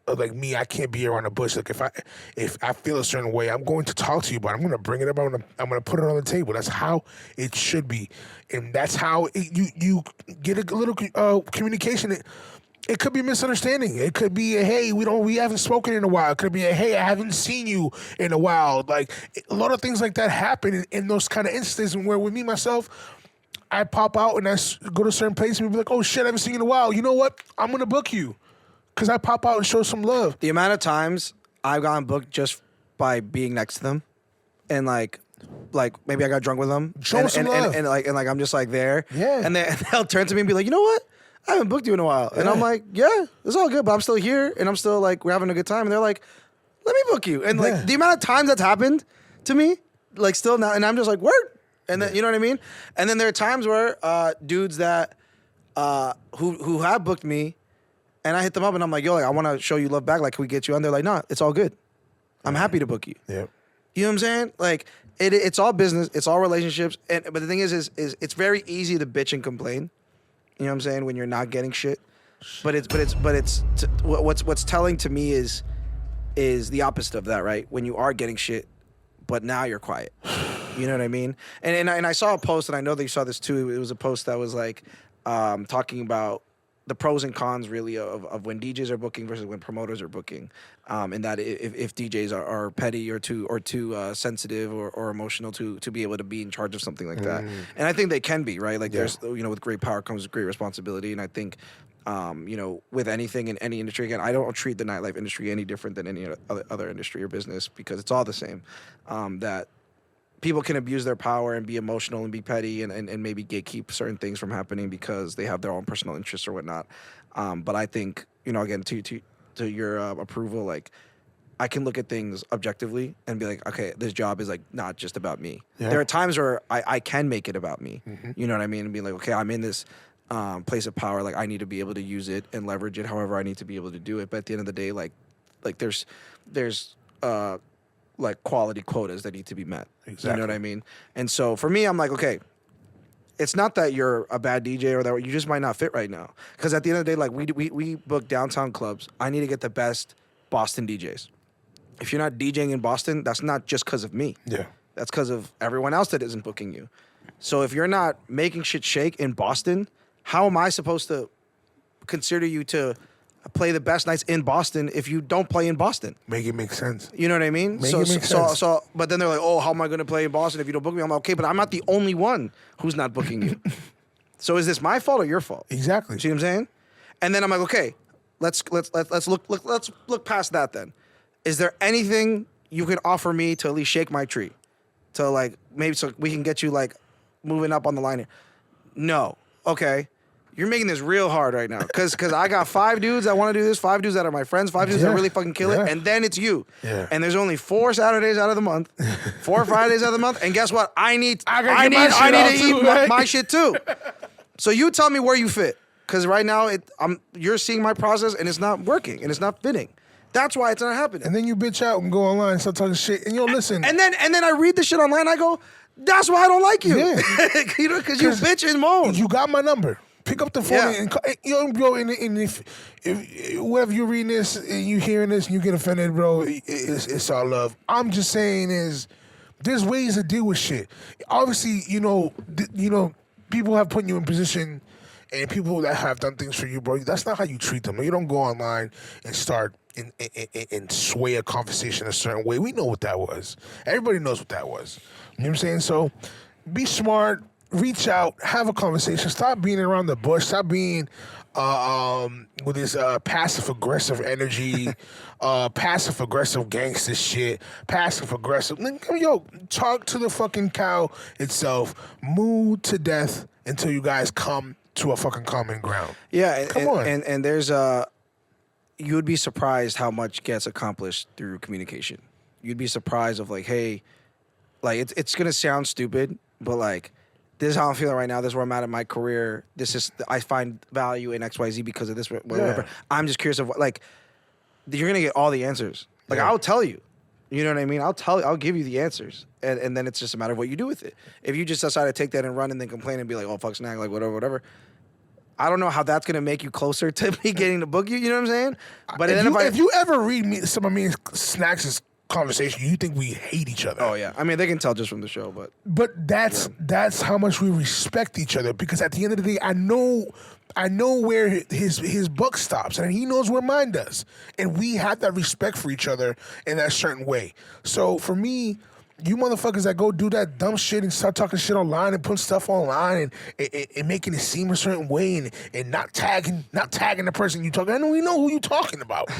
like me, I can't be around the bush. Like if I feel a certain way, I'm going to talk to you, but I'm going to bring it up. I'm going to put it on the table. That's how it should be, and that's how you get a little communication. It could be a misunderstanding. It could be a, hey, we haven't spoken in a while. It could be a, hey, I haven't seen you in a while. Like, a lot of things like that happen in those kind of instances where with me, myself, I pop out and I go to a certain place and be like, oh shit, I haven't seen you in a while. You know what? I'm going to book you because I pop out and show some love. The amount of times I've gotten booked just by being next to them and like maybe I got drunk with them. Show some love. And I'm just like there. Yeah. And they'll turn to me and be like, you know what? I haven't booked you in a while. And I'm like, yeah, it's all good, but I'm still here and I'm still like, we're having a good time. And they're like, let me book you. And like the amount of times that's happened to me, like still now, and I'm just like, word. And then, you know what I mean? And then there are times where dudes that, who have booked me and I hit them up and I'm like, yo, like, I want to show you love back. Like, can we get you on? They're like, nah, it's all good. I'm happy to book you. Yeah. You know what I'm saying? Like, it's all business. It's all relationships. But the thing is it's very easy to bitch and complain. You know what I'm saying? When you're not getting shit, what's telling to me is the opposite of that, right? When you are getting shit, but now you're quiet. You know what I mean? And I saw a post, and I know that you saw this too. It was a post that was like talking about the pros and cons really of when DJs are booking versus when promoters are booking, and that if DJs are petty or too sensitive or emotional to be able to be in charge of something like that, and I think they can be, right. Like there's with great power comes great responsibility, and I think with anything in any industry, again, I don't treat the nightlife industry any different than any other industry or business because it's all the same. That people can abuse their power and be emotional and be petty and maybe gatekeep certain things from happening because they have their own personal interests or whatnot. But I think, again, to your approval, like, I can look at things objectively and be like, okay, this job is like not just about me. Yeah. There are times where I can make it about me. Mm-hmm. You know what I mean? And be like, okay, I'm in this place of power. Like, I need to be able to use it and leverage it however I need to be able to do it. But at the end of the day, like there's like quality quotas that need to be met. Exactly. You know what I mean? And so for me, I'm like, okay, it's not that you're a bad DJ or that you just might not fit right now. Because at the end of the day, like we book downtown clubs. I need to get the best Boston DJs. If you're not DJing in Boston, that's not just because of me. Yeah. That's because of everyone else that isn't booking you. So if you're not making shit shake in Boston, how am I supposed to consider you to play the best nights in Boston if you don't play in Boston? Make it make sense. You know what I mean? So, but then they're like, oh, how am I going to play in Boston if you don't book me? I'm like, okay, but I'm not the only one who's not booking you. So is this my fault or your fault? Exactly. See what I'm saying? And then I'm like, okay, let's look past that then. Is there anything you can offer me to at least shake my tree? To like, maybe so we can get you like moving up on the line here. No. Okay. You're making this real hard right now. Because I got 5 dudes that want to do this, 5 dudes that are my friends, 5 dudes that really fucking kill it, and then it's you. Yeah. And there's only 4 Saturdays out of the month, 4 Fridays out of the month, and guess what? I need to eat my shit too. So you tell me where you fit. Because right now you're seeing my process and it's not working and it's not fitting. That's why it's not happening. And then you bitch out and go online and start talking shit. And listen. And then I read the shit online. I go, that's why I don't like you. Yeah. Because you bitch and moan. You got my number. Pick up the phone and bro. And if whoever you're reading this and you hearing this and you get offended, bro, it's all love. I'm just saying there's ways to deal with shit. Obviously, people have put you in position. And people that have done things for you, bro, that's not how you treat them. You don't go online and start and sway a conversation a certain way. We know what that was. Everybody knows what that was. You know what I'm saying? So be smart, reach out, have a conversation. Stop being around the bush. Stop being with this passive-aggressive energy, passive-aggressive gangster shit, passive-aggressive. Yo, talk to the fucking cow itself. Moo to death until you guys come to a fucking common ground. Yeah, come on. And there's you would be surprised how much gets accomplished through communication. You'd be surprised of like, hey, like it's gonna sound stupid, but like this is how I'm feeling right now. This is where I'm at in my career. This is I find value in XYZ because of this. Whatever. Yeah. I'm just curious of what, like you're gonna get all the answers. Like I'll tell you. You know what I mean? I'll give you the answers. And then it's just a matter of what you do with it. If you just decide to take that and run and then complain and be like, oh, fuck SNAC, like whatever. I don't know how that's going to make you closer to me getting to book you. You know what I'm saying? But if you ever read some of me and SNAC's conversation, you think we hate each other. Oh, yeah. I mean, they can tell just from the show, but... But that's how much we respect each other, because at the end of the day, I know where his buck stops, and he knows where mine does. And we have that respect for each other in that certain way. So for me... You motherfuckers that go do that dumb shit and start talking shit online and put stuff online and making it seem a certain way and not tagging the person you talking. I know we know who you talking about.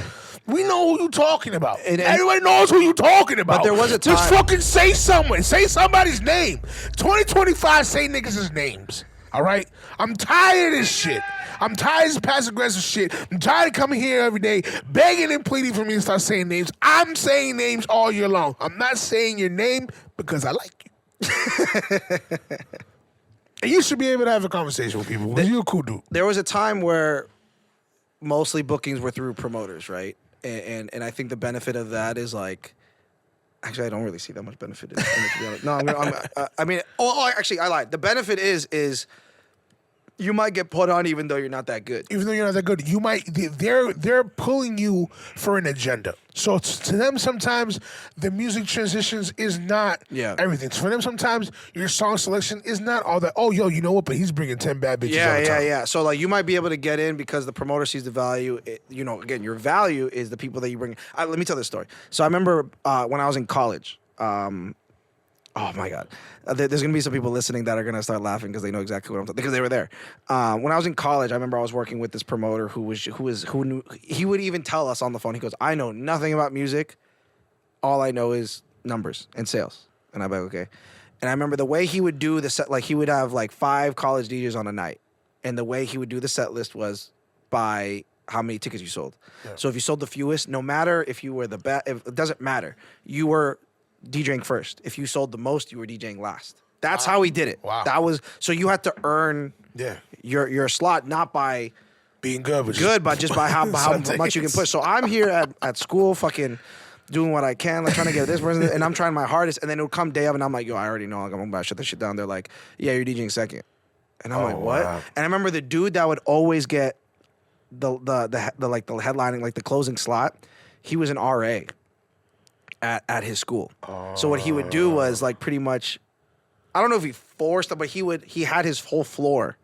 We know who you talking about. And everybody knows who you talking about. But there was a time. Just fucking say someone. Say somebody's name. 2025, say niggas' names. All right? I'm tired of this shit. I'm tired of this passive-aggressive shit. I'm tired of coming here every day begging and pleading for me to start saying names. I'm saying names all year long. I'm not saying your name because I like you. And you should be able to have a conversation with people because you're a cool dude. There was a time where mostly bookings were through promoters, right? And I think the benefit of that is like... Actually, I don't really see that much benefit in it, to be honest. No, actually, I lied. The benefit is you might get put on even though you're not that good. Even though you're not that good, you might. They're pulling you for an agenda. So to them, sometimes the music transitions is not everything. For them, sometimes your song selection is not all that. Oh, yo, you know what? But he's bringing 10 bad bitches all the time. Yeah. So like, you might be able to get in because the promoter sees the value. Again, your value is the people that you bring. Let me tell this story. So I remember when I was in college. Oh my God, there's gonna be some people listening that are gonna start laughing because they know exactly what I'm talking because they were there. When I was in college, I remember I was working with this promoter who knew. He would even tell us on the phone. He goes, "I know nothing about music. All I know is numbers and sales." And I'm like, okay. And I remember the way he would do the set, like he would have like 5 college DJs on a night, and the way he would do the set list was by how many tickets you sold. Yeah. So if you sold the fewest, no matter if you were the best, it doesn't matter. You were DJing first. If you sold the most, you were DJing last. That's how he did it. Wow. That was so you had to earn your slot not by being good, but just by how much you can push. So I'm here at school, fucking doing what I can, like trying to get this person, and I'm trying my hardest. And then it would come day of, and I'm like, yo, I already know, like, I'm about to shut this shit down. They're like, yeah, you're DJing second, and I'm like, what? Wow. And I remember the dude that would always get the headlining, like the closing slot. He was an RA. At his school. So what he would do was like pretty much, I don't know if he forced it, but he had his whole floor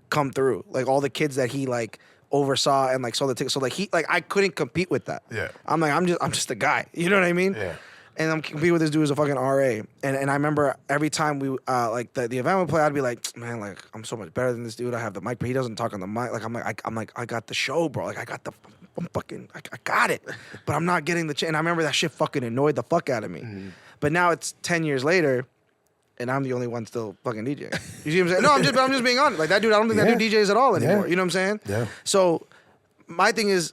come through. Like all the kids that he like oversaw and like saw the tickets. So like I couldn't compete with that. Yeah. I'm like, I'm just a guy. You know what I mean? Yeah. And I'm competing with this dude as a fucking RA. And I remember every time we like the event would play, I'd be like, man, like I'm so much better than this dude. I have the mic, but he doesn't talk on the mic. Like I'm like I got the show, bro. Like I got it, but I'm not getting the chance. And I remember that shit fucking annoyed the fuck out of me. Mm-hmm. But now it's 10 years later, and I'm the only one still fucking DJing. You see what I'm saying? No, I'm just being honest. Like that dude, I don't think that dude DJs at all anymore. You know what I'm saying? Yeah. So my thing is,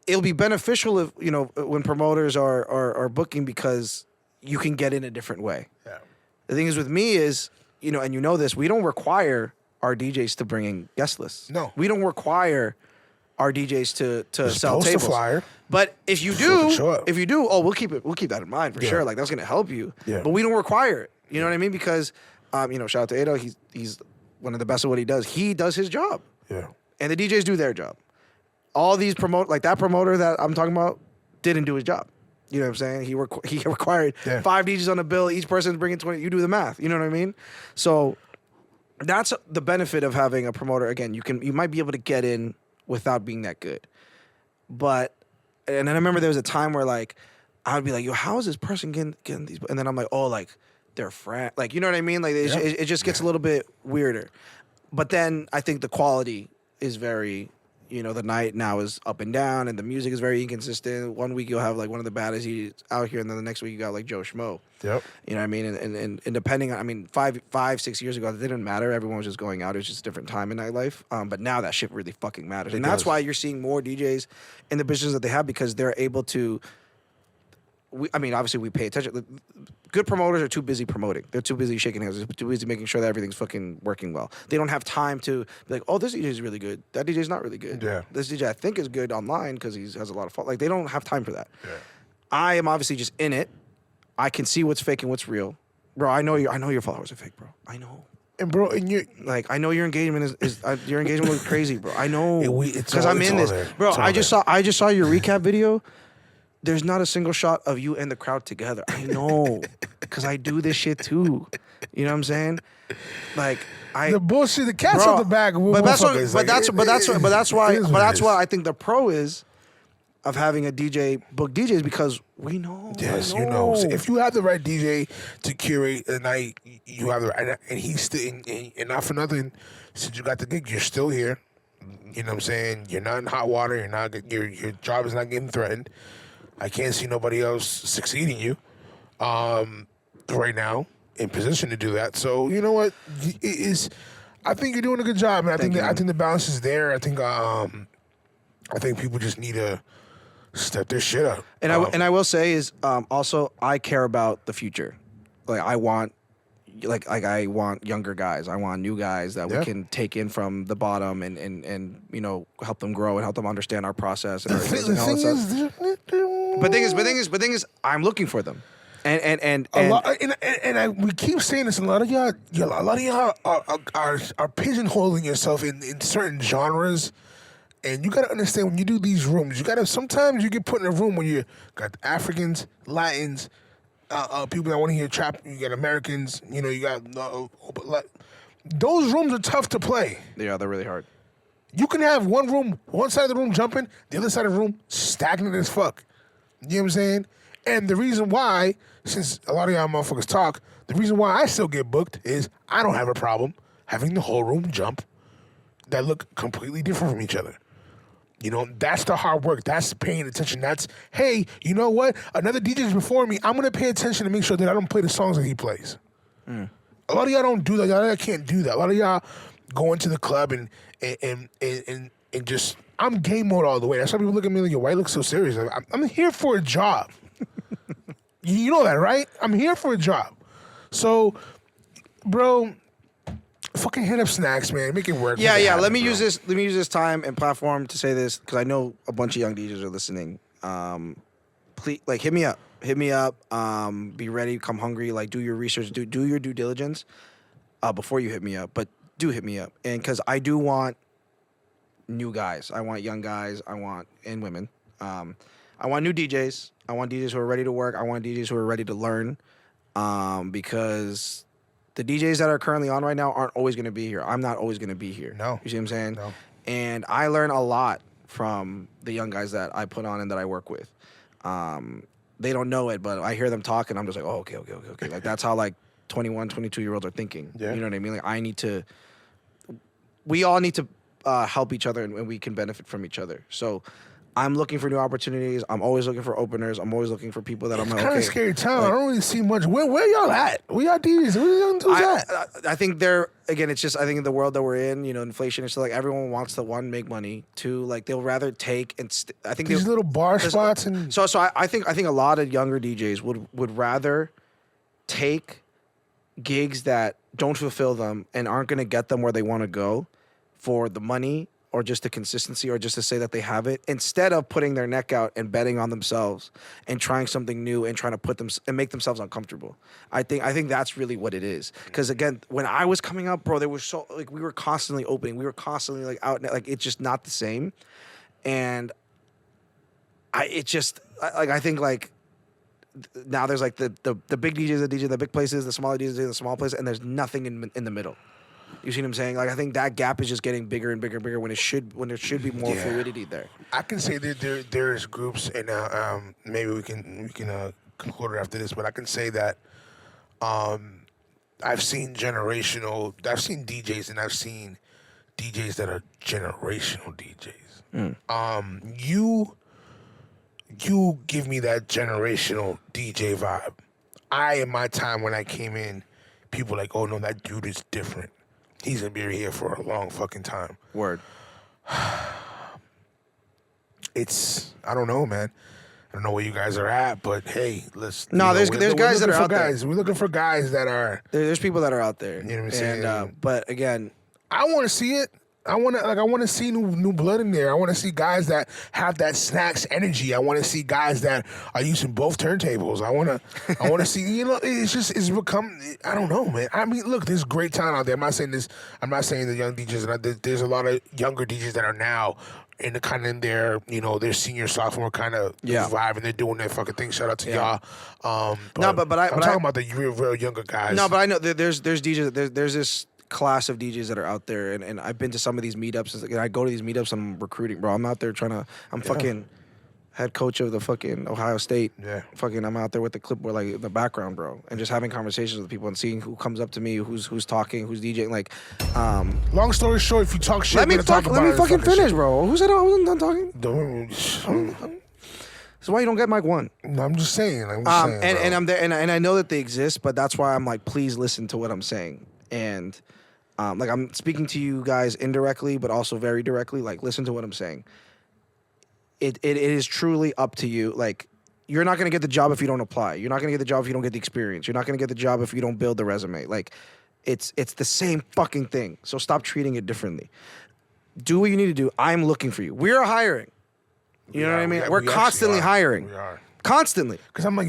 it'll be beneficial if when promoters are booking because you can get in a different way. Yeah. The thing is with me is and you know this, we don't require our DJs to bring in guest lists. No, we don't require our DJs to sell tables. Flyer. But if you do, we'll keep that in mind for sure. Like that's gonna help you. Yeah. But we don't require it. You know what I mean? Because shout out to Ado, he's one of the best at what he does. He does his job. Yeah. And the DJs do their job. All these that promoter that I'm talking about didn't do his job. You know what I'm saying? He required 5 DJs on a bill. Each person's bringing 20. You do the math. You know what I mean? So that's the benefit of having a promoter. Again, you might be able to get in without being that good. And then I remember there was a time where like I would be like, yo, how is this person getting these? And then I'm like, oh, like they're friends. Like, you know what I mean? Like it just gets a little bit weirder. But then I think the quality is very, the night now is up and down and the music is very inconsistent. One week you'll have like one of the baddest he's out here and then the next week you got like Joe Schmo. Yep. You know what I mean? And depending on, 5-6 years ago, it didn't matter. Everyone was just going out. It was just a different time in nightlife. But now that shit really fucking matters. And that's why you're seeing more DJs in the business that they have because they're able to, obviously we pay attention. Good promoters are too busy promoting. They're too busy shaking hands. They're too busy making sure that everything's fucking working well. They don't have time to be like, oh, this DJ is really good. That DJ is not really good. Yeah. This DJ I think is good online because he has a lot of fun. Like they don't have time for that. Yeah. I am obviously just in it. I can see what's fake and what's real, bro. I know your followers are fake, bro. I know. And bro, and you like I know your engagement is your engagement looks crazy, bro. I know because I'm in this, bro. I just saw your recap video. There's not a single shot of you and the crowd together. I know, because I do this shit too. You know what I'm saying? Like the bullshit, the cat's on the back. But that's why I think the pro is of having a DJ book DJs because we know. Yes, you know. So if you have the right DJ to curate a night, you have the right, and he's still, and not for nothing, since you got the gig, you're still here. You know what I'm saying? You're not in hot water. You're not. Your job is not getting threatened. I can't see nobody else succeeding you right now in position to do that. So you know what? I think you're doing a good job, man. I think the balance is there. I think people just need to step their shit up. And I will say is also I care about the future. Like I want younger guys. I want new guys that we can take in from the bottom and help them grow and help them understand our process and everything. But thing is, I'm looking for them. And we keep saying this. A lot of y'all are pigeonholing yourself in certain genres. And you gotta understand when you do these rooms, sometimes you get put in a room where you got Africans, Latins, people that want to hear trap. You got Americans. You got those rooms are tough to play. Yeah, they're really hard. You can have one side of the room jumping, the other side of the room stagnant as fuck. You know what I'm saying? And the reason why, since a lot of y'all motherfuckers talk, the reason why I still get booked is I don't have a problem having the whole room jump that look completely different from each other. That's the hard work. That's paying attention. That's, hey, you know what? Another DJ's before me. I'm going to pay attention to make sure that I don't play the songs that he plays. A lot of y'all don't do that. A lot of y'all can't do that. A lot of y'all go into the club and just, I'm game mode all the way. That's why people look at me like, yo, why you look so serious? I'm here for a job. You know that, right? I'm here for a job. So, bro, fucking hit up SNAX, man. Make it work. Yeah. Let me use this time and platform to say this because I know a bunch of young DJs are listening. Please, hit me up. Hit me up. Be ready. Come hungry. Do your research. Do your due diligence before you hit me up. But do hit me up, and because I do want new guys. I want young guys. And women. I want new DJs. I want DJs who are ready to work. I want DJs who are ready to learn. Because the DJs that are currently on right now aren't always going to be here. I'm not always going to be here. No. You see what I'm saying? No. And I learn a lot from the young guys that I put on and that I work with. They don't know it, but I hear them talk, and I'm just like, oh, okay. That's how 21, 22-year-olds are thinking. Yeah. You know what I mean? We all need to help each other, and we can benefit from each other. So I'm looking for new opportunities. I'm always looking for openers. I'm always looking for people that I'm like, okay. It's kind of scary town. I don't really see much. Where y'all at? Where y'all DJs? Where young dudes at? I think it's just, I think in the world that we're in, inflation, it's everyone wants to, one, make money. Two, they'll rather take and, I think these little bar spots. And So I think a lot of younger DJs would rather take gigs that don't fulfill them and aren't going to get them where they want to go for the money or just the consistency or just to say that they have it, instead of putting their neck out and betting on themselves and trying something new and trying to put them and make themselves uncomfortable. I think that's really what it is. Because again, when I was coming up, bro, there was so we were constantly opening, we were constantly out, it's just not the same. And I think now there's the big DJs that DJ the big places, the smaller DJs the small places, and there's nothing in the middle. You see what I'm saying? I think that gap is just getting bigger and bigger and bigger when there should be more fluidity there. I can say that there's groups, and maybe we can conclude it after this, but I can say that I've seen DJs, and I've seen DJs that are generational DJs. You give me that generational DJ vibe. In my time when I came in, people were like, oh no, that dude is different. He's gonna be here for a long fucking time. Word. I don't know, man. I don't know where you guys are at, but hey, let's. No, there's guys that are out there. We're looking for guys that are. There's people that are out there. You know what I'm saying? And, but again, I want to see it. I want to see new blood in there. I want to see guys that have that SNAX energy. I want to see guys that are using both turntables. I want to see. It's become. I don't know, man. I mean, look, there's great talent out there. I'm not saying this. I'm not saying the young DJs. There's a lot of younger DJs that are now in the kind of their senior sophomore kind of vibe, and they're doing their fucking thing. Shout out to y'all. I'm talking about the real younger guys. No, but I know there's DJs. There's this class of DJs that are out there, and I've been to some of these meetups. And I go to these meetups and I'm recruiting, bro. I'm out there I'm fucking head coach of the fucking Ohio State. Yeah. Fucking I'm out there with the clipboard in the background, bro. And just having conversations with people and seeing who comes up to me, who's talking, who's DJing. Long story short, if you talk shit, let me fucking finish, shit. Bro. Who said I wasn't done talking? So why you don't get mic one? No, I'm just saying. And I'm there, and I know that they exist, but that's why I'm please listen to what I'm saying. And I'm speaking to you guys indirectly, but also very directly. Listen to what I'm saying. It is truly up to you. You're not going to get the job if you don't apply. You're not going to get the job if you don't get the experience. You're not going to get the job if you don't build the resume. It's the same fucking thing. So stop treating it differently. Do what you need to do. I'm looking for you. We're hiring. You know what I mean? We're constantly hiring. We are. Constantly. Because I'm like,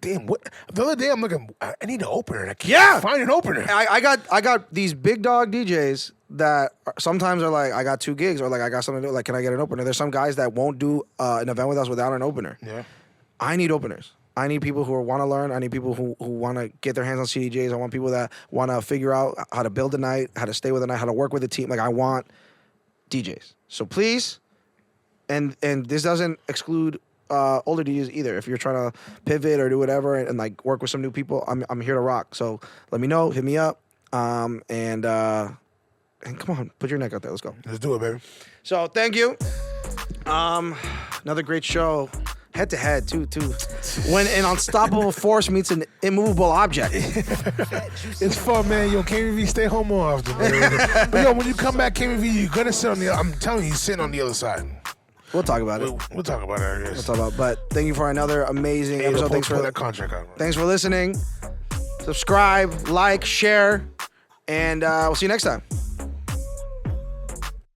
damn, what? The other day I'm looking, I need an opener. And I can't find an opener. I got these big dog DJs that sometimes are like, I got 2 gigs, or like, I got something to do. Like, can I get an opener? There's some guys that won't do an event with us without an opener. Yeah. I need openers. I need people who want to learn. I need people who want to get their hands on CDJs. I want people that want to figure out how to build a night, how to stay with a night, how to work with a team. Like, I want DJs. So please, and this doesn't exclude older DJs either. If you're trying to pivot or do whatever and like work with some new people, I'm here to rock. So let me know, hit me up, and come on, put your neck out there. Let's go. Let's do it, baby. So thank you. Another great show. Head to head, too. When an unstoppable force meets an immovable object. It's fun, man. Yo, KVV, stay home more often, man. But yo, when you come back, KVV, you're gonna sit on the. I'm telling you, he's sitting on the other side. We'll talk about it. We'll talk about it, I guess. We'll talk about it. But thank you for another amazing episode. Thanks for that contract out. Thanks for listening. Subscribe, like, share, and we'll see you next time.